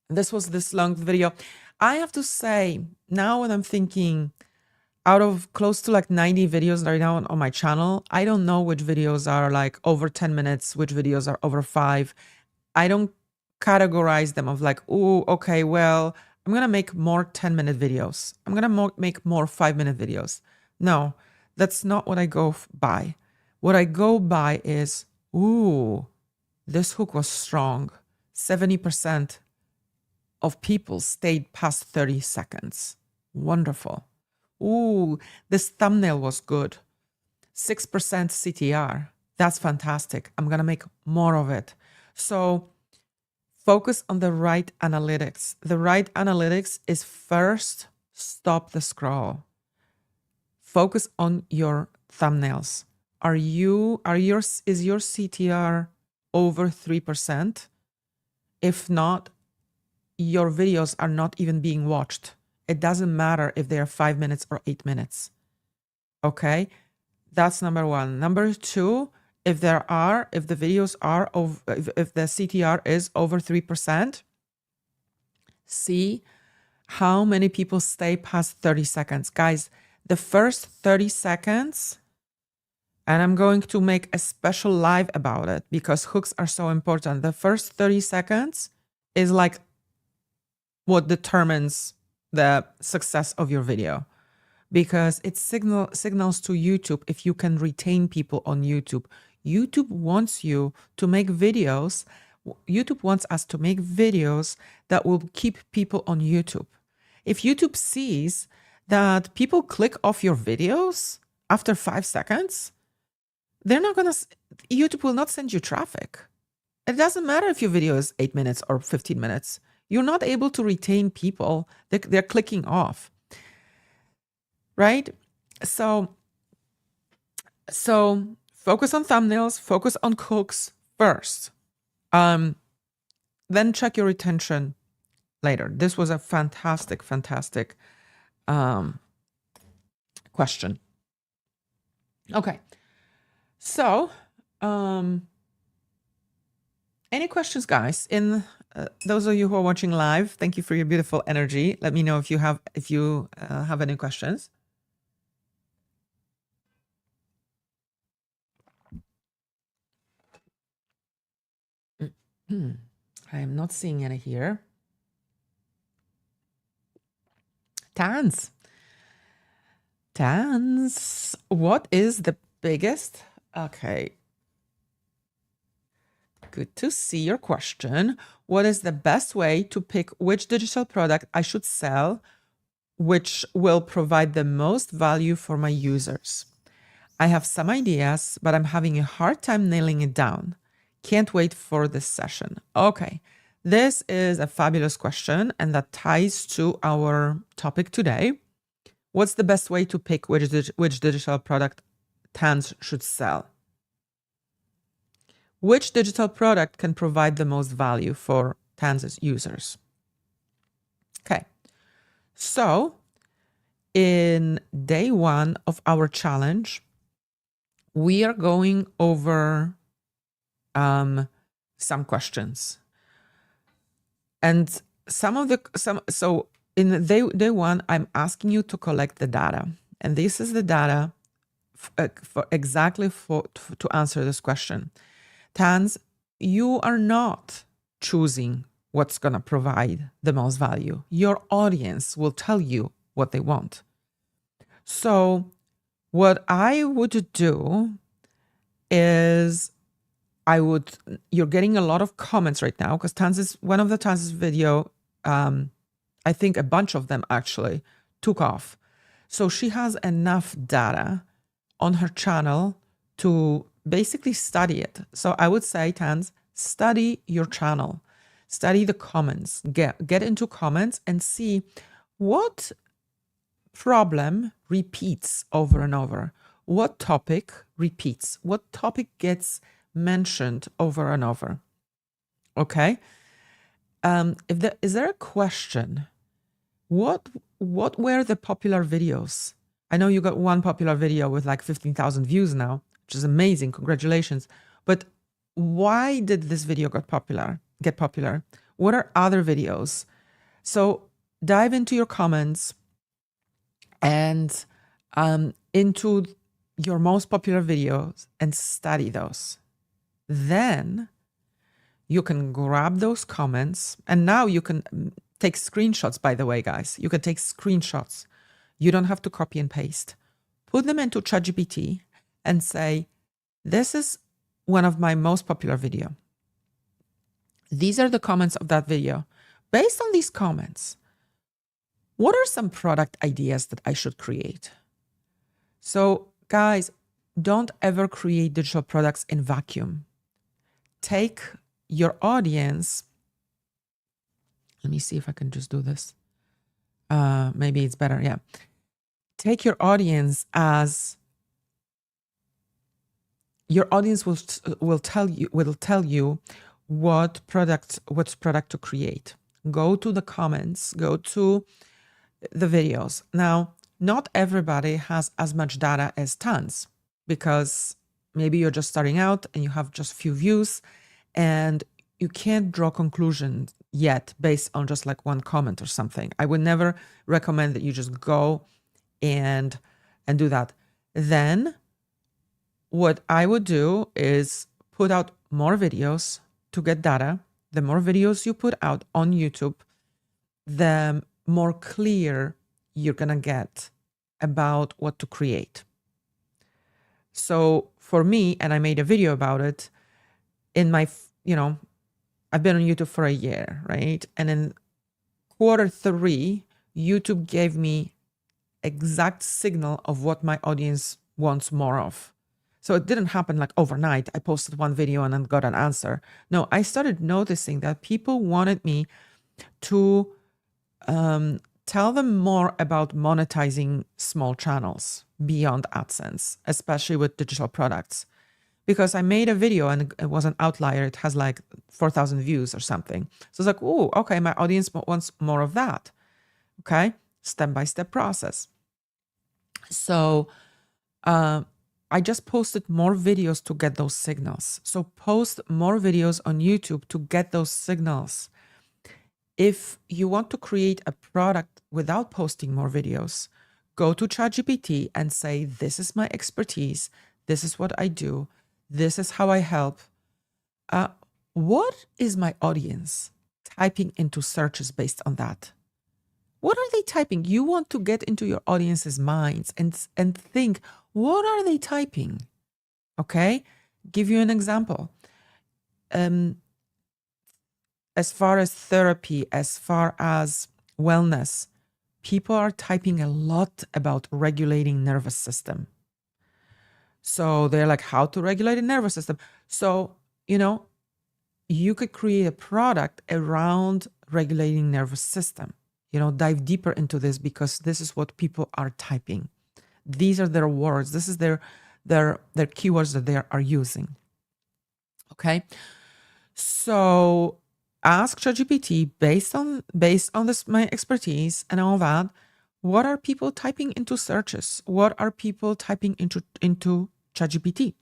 This was this long video. I have to say, now when I'm thinking, out of close to like 90 videos right now on my channel, I don't know which videos are like over 10 minutes, which videos are over 5. I don't categorize them of like, oh, okay, well, I'm going to make more 10-minute videos. I'm going to make more 5-minute videos. No, that's not what I go by. What I go by is, ooh, this hook was strong. 70% of people stayed past 30 seconds. Wonderful. Ooh, this thumbnail was good. 6% CTR. That's fantastic. I'm going to make more of it. So focus on the right analytics. The right analytics is first, stop the scroll. Focus on your thumbnails. Is your CTR over 3%? If not, your videos are not even being watched. It doesn't matter if they are 5 minutes or 8 minutes. Okay, that's number one. Number two, if the videos are over, if the CTR is over 3%, see how many people stay past 30 seconds. Guys, the first 30 seconds, and I'm going to make a special live about it because hooks are so important. The first 30 seconds is like what determines the success of your video, because it signals to YouTube if you can retain people on YouTube. YouTube wants you to make videos. YouTube wants us to make videos that will keep people on YouTube. If YouTube sees that people click off your videos after 5 seconds, YouTube will not send you traffic. It doesn't matter if your video is 8 minutes or 15 minutes. You're not able to retain people. They're clicking off, right? So focus on thumbnails, focus on hooks first. Then check your retention later. This was a fantastic question. Okay. So, any questions, guys? Those of you who are watching live, thank you for your beautiful energy. Let me know if you have any questions. I am not seeing any here. Tans, what is the biggest? Okay. Good to see your question. What is the best way to pick which digital product I should sell, which will provide the most value for my users? I have some ideas, but I'm having a hard time nailing it down. Can't wait for this session. Okay, this is a fabulous question, and that ties to our topic today. What's the best way to pick which digital product Tans should sell? Which digital product can provide the most value for Tans's users? Okay, so in day 1 of our challenge, we are going over some questions. And so in day 1, I'm asking you to collect the data. And this is the data to answer this question. Tans, you are not choosing what's going to provide the most value. Your audience will tell you what they want. So what I would do is you're getting a lot of comments right now because one of the Tanz's video, I think a bunch of them actually took off. So she has enough data on her channel to basically study it. So I would say, Tanz, study your channel, study the comments, get into comments and see what problem repeats over and over. What topic repeats? What topic gets mentioned over and over? Okay. Is there a question? What were the popular videos? I know you got one popular video with like 15,000 views now, which is amazing. Congratulations. But why did this video get popular? What are other videos? So dive into your comments and into your most popular videos and study those. Then you can grab those comments, and now you can take screenshots, by the way, guys. You can take screenshots. You don't have to copy and paste. Put them into ChatGPT and say, this is one of my most popular video. These are the comments of that video. Based on these comments, what are some product ideas that I should create? So guys, don't ever create digital products in vacuum. Take your audience. Let me see if I can just do this. Maybe it's better. Yeah. Take your audience as your audience will tell you what product to create. Go to the comments, go to the videos. Now, not everybody has as much data as Tanz, because maybe you're just starting out and you have just few views and you can't draw conclusions yet based on just like one comment or something. I would never recommend that you just go and do that. Then what I would do is put out more videos to get data. The more videos you put out on YouTube, the more clear you're going to get about what to create. So for me, and I made a video about it in my, I've been on YouTube for a year, right? And in Q3, YouTube gave me exact signal of what my audience wants more of. So it didn't happen like overnight. I posted one video and then got an answer. No, I started noticing that people wanted me to tell them more about monetizing small channels beyond AdSense, especially with digital products. Because I made a video and it was an outlier. It has like 4,000 views or something. So it's like, oh, okay, my audience wants more of that. Okay, step-by-step process. So I just posted more videos to get those signals. So post more videos on YouTube to get those signals. If you want to create a product without posting more videos, go to ChatGPT and say, this is my expertise. This is what I do. This is how I help. What is my audience typing into searches based on that? What are they typing? You want to get into your audience's minds and think, what are they typing? Okay, give you an example. As far as therapy, as far as wellness, people are typing a lot about regulating nervous system. So they're like, how to regulate a nervous system. So, you could create a product around regulating nervous system. Dive deeper into this because this is what people are typing. These are their words. This is their keywords that they are using. Okay. So ask ChatGPT based on this, my expertise and all that. What are people typing into searches? What are people typing into ChatGPT?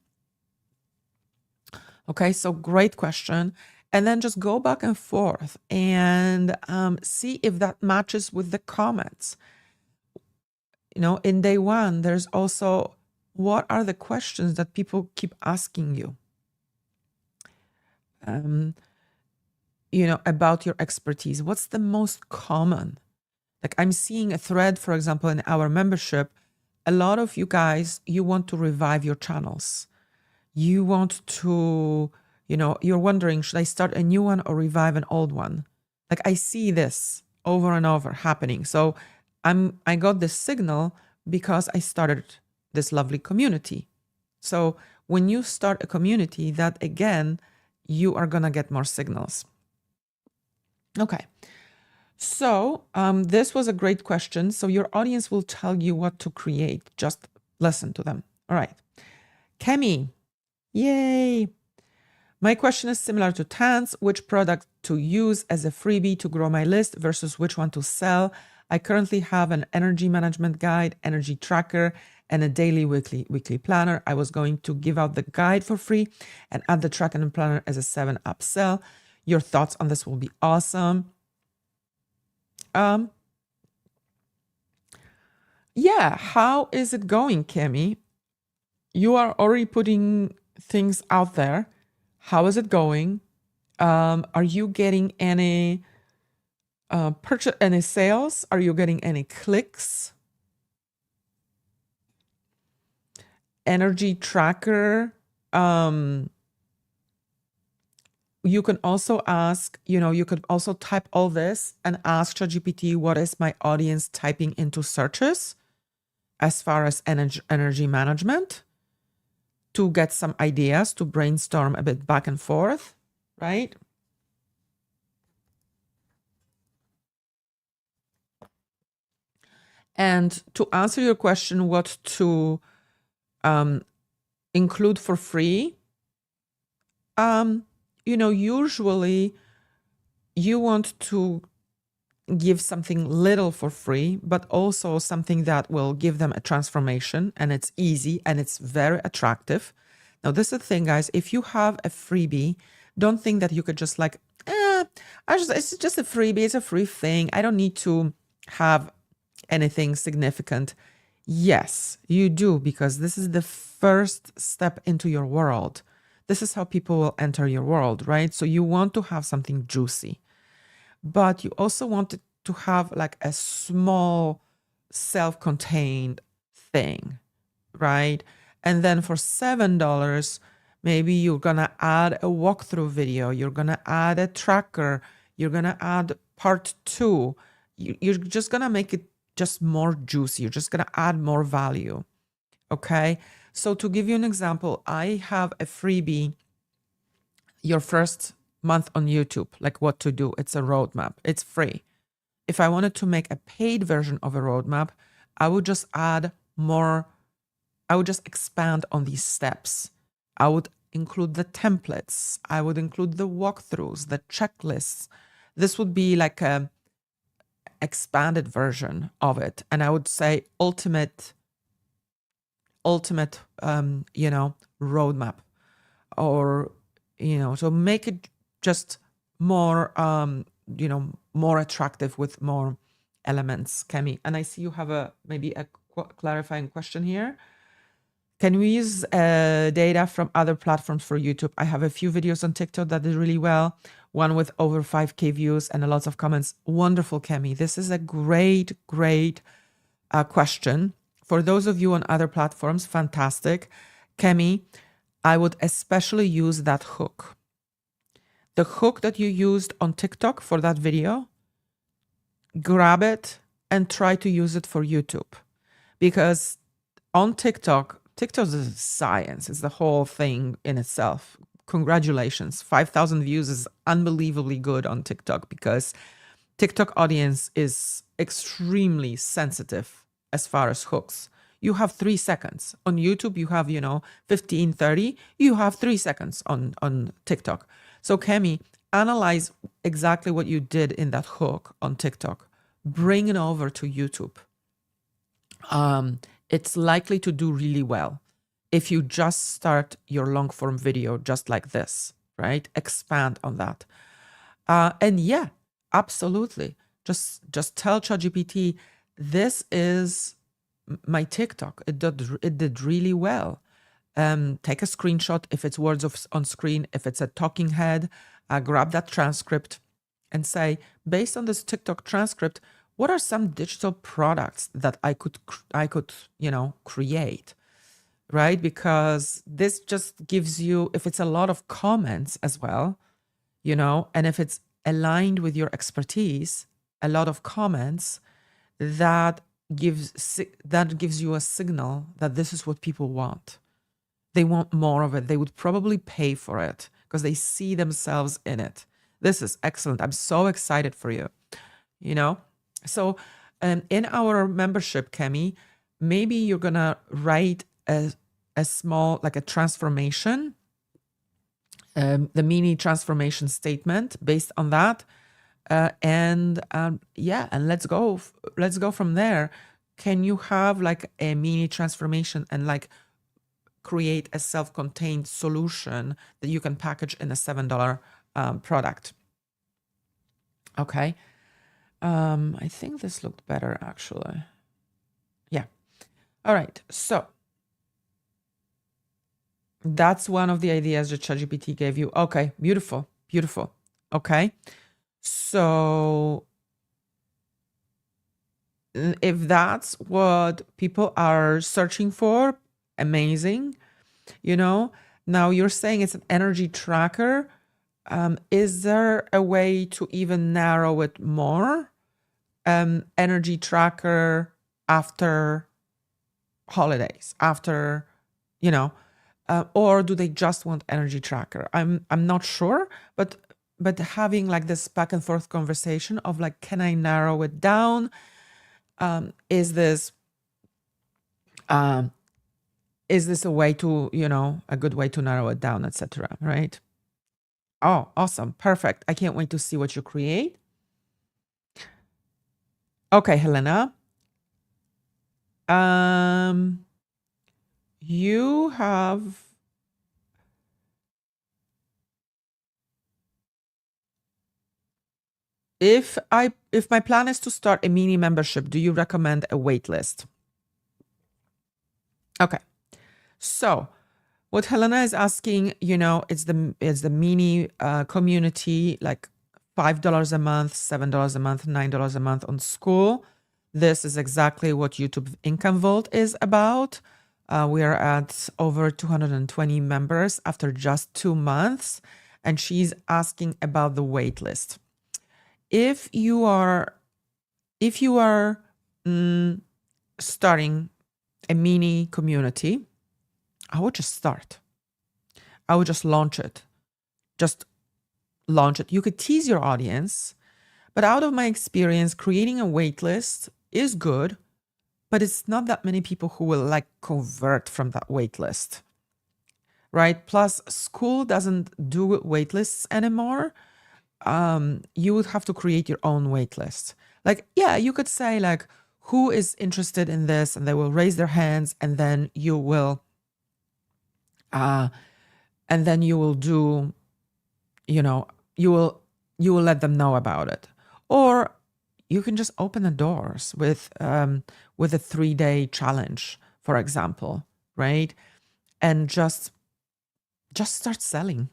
Okay, so great question. And then just go back and forth and see if that matches with the comments. In day one, there's also, what are the questions that people keep asking you? about your expertise. What's the most common? Like I'm seeing a thread, for example, in our membership. A lot of you guys, you want to revive your channels. You want to, you're wondering, should I start a new one or revive an old one? Like I see this over and over happening. So I got this signal because I started this lovely community. So when you start a community, that again, you are going to get more signals. Okay. So this was a great question. So your audience will tell you what to create. Just listen to them. All right. Kemi, yay. My question is similar to Tan's. Which product to use as a freebie to grow my list versus which one to sell? I currently have an energy management guide, energy tracker, and a daily weekly planner. I was going to give out the guide for free and add the tracker and planner as a 7 upsell. Your thoughts on this will be awesome. Yeah, how is it going, Kemi? You are already putting things out there. How is it going? Are you getting any any sales? Are you getting any clicks? Energy tracker. You can also ask, you could also type all this and ask ChatGPT, what is my audience typing into searches as far as energy management, to get some ideas, to brainstorm a bit back and forth, right? And to answer your question, what to include for free, usually you want to give something little for free, but also something that will give them a transformation, and it's easy and it's very attractive. Now, this is the thing, guys. If you have a freebie, don't think that you could just like, it's just a freebie. It's a free thing. I don't need to have anything significant. Yes, you do, because this is the first step into your world. This is how people will enter your world, right? So you want to have something juicy, but you also want it to have like a small self-contained thing, right? And then for $7, maybe you're going to add a walkthrough video. You're going to add a tracker. You're going to add part 2. You're just going to make it just more juicy. You're just going to add more value. Okay. So to give you an example, I have a freebie, your first month on YouTube, like what to do. It's a roadmap. It's free. If I wanted to make a paid version of a roadmap, I would just add more. I would just expand on these steps. I would include the templates. I would include the walkthroughs, the checklists. This would be like a expanded version of it. And I would say ultimate, roadmap, or, so make it just more, more attractive with more elements, Kemi. And I see you have maybe a clarifying question here. Can we use data from other platforms for YouTube? I have a few videos on TikTok that did really well, one with over 5K views and lots of comments. Wonderful, Kemi. This is a great question. For those of you on other platforms, fantastic. Kemi, I would especially use that hook. The hook that you used on TikTok for that video, grab it and try to use it for YouTube. Because on TikTok is science. It's the whole thing in itself. Congratulations. 5,000 views is unbelievably good on TikTok, because TikTok audience is extremely sensitive as far as hooks. You have 3 seconds. On YouTube, you have, 15, 30. You have 3 seconds on TikTok. So Kemi, analyze exactly what you did in that hook on TikTok. Bring it over to YouTube. It's likely to do really well if you just start your long form video just like this, right? Expand on that. And yeah, absolutely. Just tell ChatGPT, this is my TikTok. It did really well. take a screenshot if it's words on screen, if it's a talking head, grab that transcript and say, based on this TikTok transcript, what are some digital products that I could create, right? Because this just gives you, if it's a lot of comments as well, and if it's aligned with your expertise, a lot of comments, that gives you a signal that this is what people want. They want more of it. They would probably pay for it because they see themselves in it. This is excellent. I'm so excited for you. So in our membership, Kemi, maybe you're gonna write a small, like a transformation, the mini transformation statement based on that, and let's go from there. Can you have like a mini transformation and like create a self-contained solution that you can package in a $7 product? Okay. I think this looked better actually. Yeah. All right. So that's one of the ideas that ChatGPT gave you. Okay. Beautiful. Beautiful. Okay. So if that's what people are searching for, amazing. Now you're saying it's an energy tracker. Is there a way to even narrow it more? Energy tracker after holidays, after, or do they just want energy tracker? I'm not sure, but having like this back and forth conversation of like, can I narrow it down? Is this a way to, a good way to narrow it down, etc. Right? Oh, awesome. Perfect. I can't wait to see what you create. Okay, Helena. You have if my plan is to start a mini membership, do you recommend a wait list? Okay. So what Helena is asking, it's the mini community, like $5 a month, $7 a month, $9 a month on Skool. This is exactly what YouTube Income Vault is about. We are at over 220 members after just 2 months, and she's asking about the wait list. If you are starting a mini community, I would just start. I would just launch it. Just launch it. You could tease your audience, but out of my experience, creating a wait list is good, but it's not that many people who will like convert from that wait list, right? Plus, Skool doesn't do wait lists anymore. You would have to create your own wait list. Like, yeah, you could say like, who is interested in this? And they will raise their hands, and then you will do, you will let them know about it. Or you can just open the doors with a 3-day challenge, for example, right? And just start selling.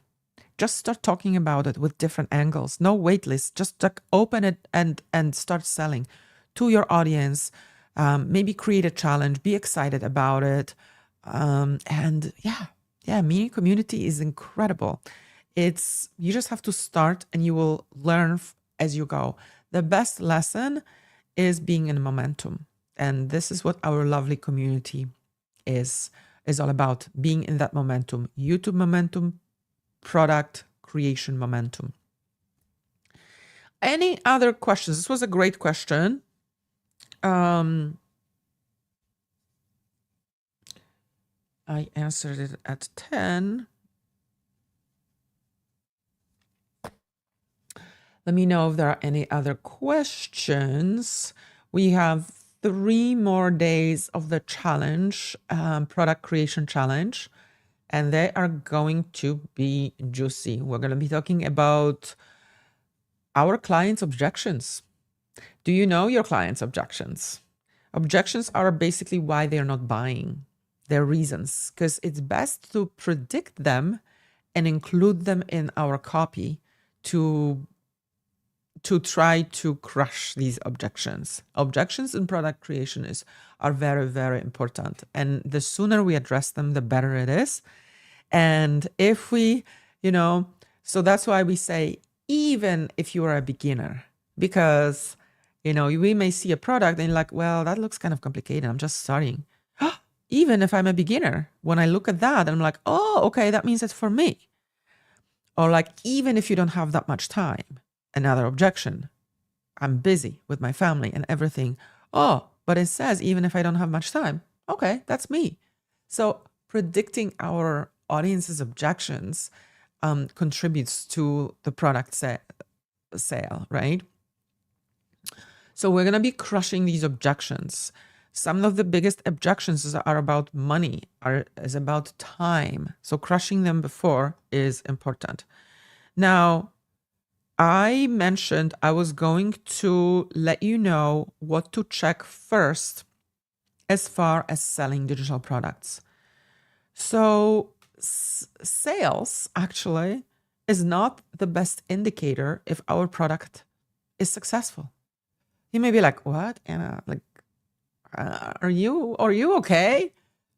Just start talking about it with different angles. No wait list. Just like open it and start selling to your audience. Maybe create a challenge. Be excited about it. And mini community is incredible. You just have to start, and you will learn as you go. The best lesson is being in momentum, and this is what our lovely community is all about: being in that momentum. YouTube momentum, product creation momentum. Any other questions? This was a great question. I answered it at 10. Let me know if there are any other questions. We have 3 more days of the challenge, product creation challenge, and they are going to be juicy. We're going to be talking about our clients' objections. Do you know your clients' objections? Objections are basically why they're not buying. their reasons, because it's best to predict them and include them in our copy to try to crush these objections. Objections in product creation are very, very important. And the sooner we address them, the better it is. And if we, so that's why we say, even if you are a beginner, because, we may see a product and you're like, well, that looks kind of complicated. I'm just starting. Even if I'm a beginner, when I look at that, I'm like, oh, okay, that means it's for me. Or like, even if you don't have that much time, another objection. I'm busy with my family and everything. Oh, but it says, even if I don't have much time. Okay, that's me. So predicting our audience's objections contributes to the product sale, right? So we're going to be crushing these objections. Some of the biggest objections are about money, is about time. So crushing them before is important. Now, I mentioned I was going to let you know what to check first as far as selling digital products. So sales actually is not the best indicator if our product is successful. You may be like, what, Anna? Like, are you okay?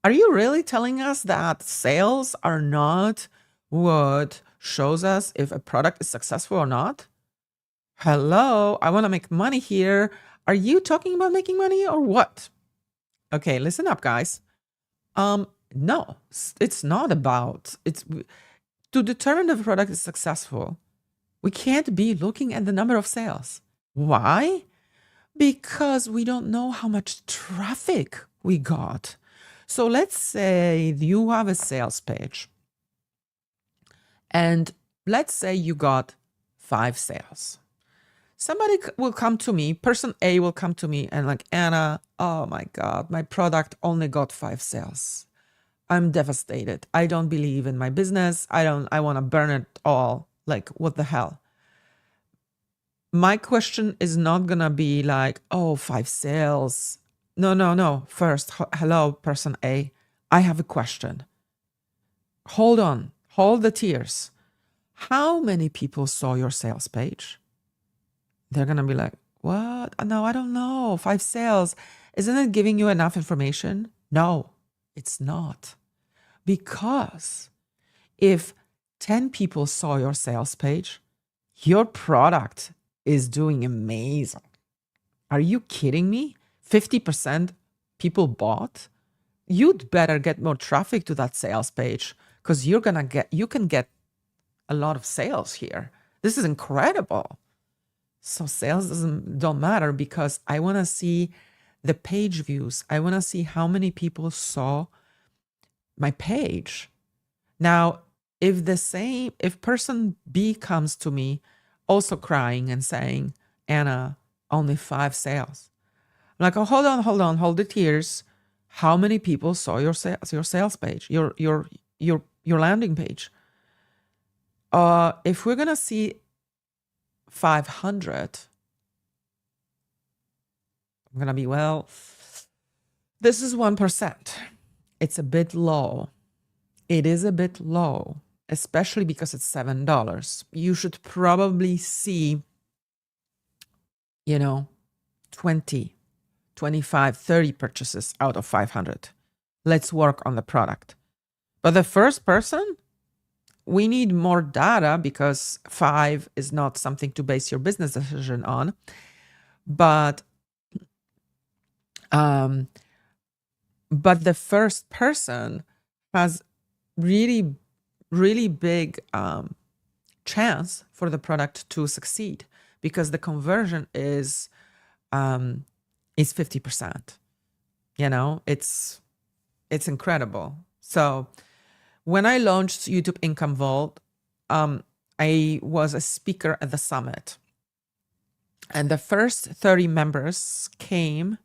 Are you really telling us that sales are not what shows us if a product is successful or not? Hello, I want to make money here. Are you talking about making money or what? Okay, listen up, guys. No, it's not about, it's to determine if a product is successful. We can't be looking at the number of sales. Why? Because we don't know how much traffic we got. So let's say you have a sales page and let's say you got 5 sales. Somebody will come to me, person A will come to me and like, Anna, oh my God, my product only got 5 sales. I'm devastated. I don't believe in my business. I want to burn it all. Like, what the hell? My question is not going to be like, oh, 5 sales. No. First, hello, person A. I have a question. Hold on. Hold the tears. How many people saw your sales page? They're going to be like, what? No, I don't know. 5 sales. Isn't it giving you enough information? No, it's not. Because if 10 people saw your sales page, your product is doing amazing. Are you kidding me? 50% people bought? You'd better get more traffic to that sales page because you can get a lot of sales here. This is incredible. So sales don't matter because I want to see the page views. I want to see how many people saw my page. Now, if person B comes to me also crying and saying, Anna, only 5 sales. I'm like, oh, hold on, hold the tears. How many people saw your sales page, your landing page? If we're gonna see 500, I'm gonna be, well, this is 1%. It's a bit low. It is a bit low, especially because it's $7. You should probably see, 20, 25, 30 purchases out of 500. Let's work on the product. But the first person, we need more data because 5 is not something to base your business decision on. But the first person has really, really big chance for the product to succeed because the conversion is 50%. It's incredible. So when I launched YouTube Income Vault, I was a speaker at the summit, and the first 30 members came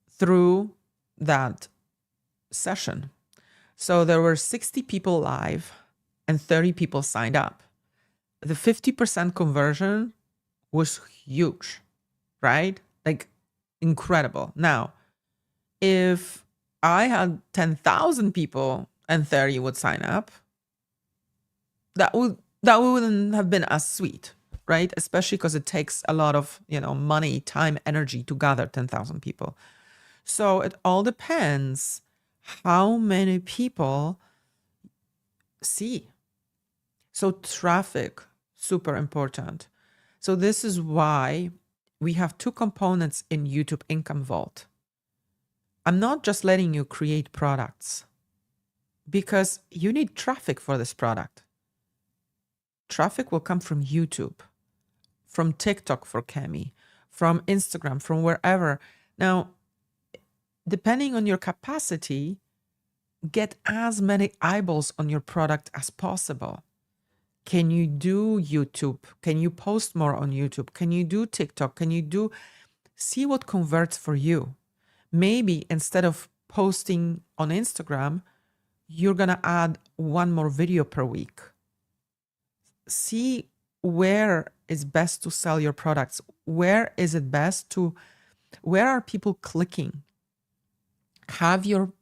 through that session. So there were 60 people live and 30 people signed up. The 50% conversion was huge, right? Like incredible. Now, if I had 10,000 people and 30 would sign up, that wouldn't have been as sweet, right? Especially because it takes a lot of, money, time, energy to gather 10,000 people. So it all depends how many people see. So traffic, super important. So this is why we have two components in YouTube Income Vault. I'm not just letting you create products because you need traffic for this product. Traffic will come from YouTube, from TikTok for Cami, from Instagram, from wherever. Now, depending on your capacity, get as many eyeballs on your product as possible. Can you do YouTube? Can you post more on YouTube? Can you do TikTok? See what converts for you? Maybe instead of posting on Instagram, you're going to add one more video per week. See where is best to sell your products. Where are people clicking? Have your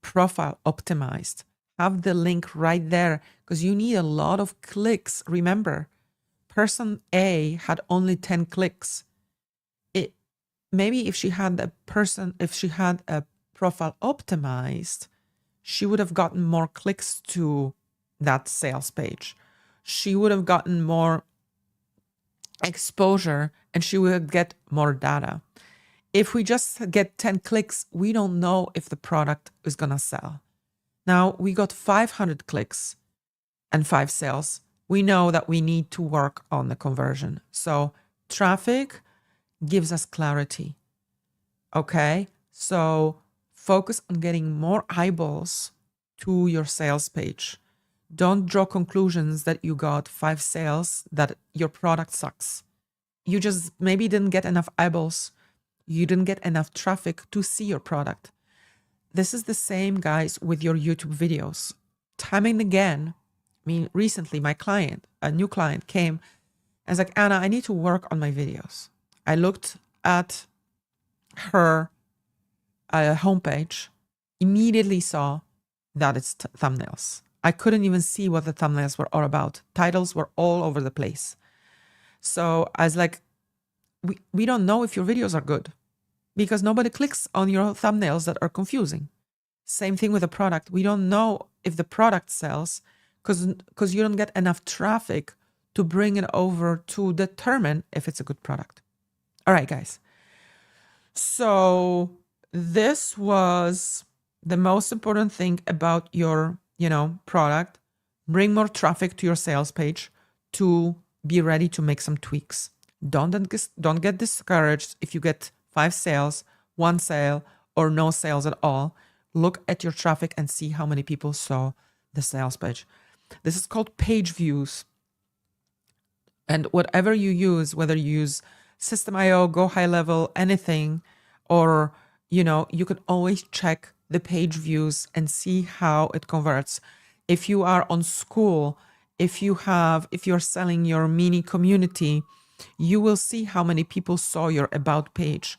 profile optimized. Have the link right there because you need a lot of clicks. Remember, person A had only 10 clicks. Maybe if she had a profile optimized, she would have gotten more clicks to that sales page. She would have gotten more exposure and she would get more data. If we just get 10 clicks, we don't know if the product is going to sell. Now we got 500 clicks and 5 sales. We know that we need to work on the conversion. So traffic gives us clarity. Okay, so focus on getting more eyeballs to your sales page. Don't draw conclusions that you got 5 sales, that your product sucks. You just maybe didn't get enough eyeballs. You didn't get enough traffic to see your product. This is the same, guys, with your YouTube videos. Time and again, recently a new client came and was like, Anna, I need to work on my videos. I looked at her homepage, immediately saw that it's thumbnails. I couldn't even see what the thumbnails were all about. Titles were all over the place. So I was like, we don't know if your videos are good because nobody clicks on your thumbnails that are confusing. Same thing with the product. We don't know if the product sells because you don't get enough traffic to bring it over to determine if it's a good product. All right, guys. So this was the most important thing about your, product. Bring more traffic to your sales page to be ready to make some tweaks. Don't get discouraged if you get 5 sales, 1 sale, or no sales at all. Look at your traffic and see how many people saw the sales page. This is called page views. And whatever you use, whether you use System.io, Go High Level, anything, or, you can always check the page views and see how it converts. If you are on school, if you're selling your mini community, you will see how many people saw your about page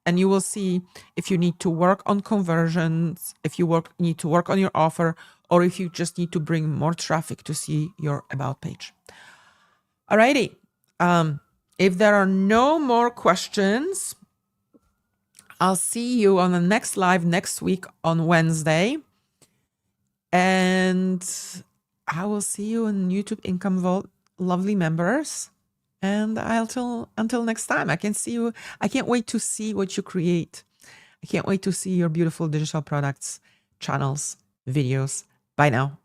and you will see if you need to work on conversions, if you need to work on your offer, or if you just need to bring more traffic to see your about page. Alrighty. If there are no more questions, I'll see you on the next live next week on Wednesday. And I will see you in YouTube Income Vault, lovely members. And until next time, I can't wait to see what you create. I can't wait to see your beautiful digital products, channels, videos. Bye now.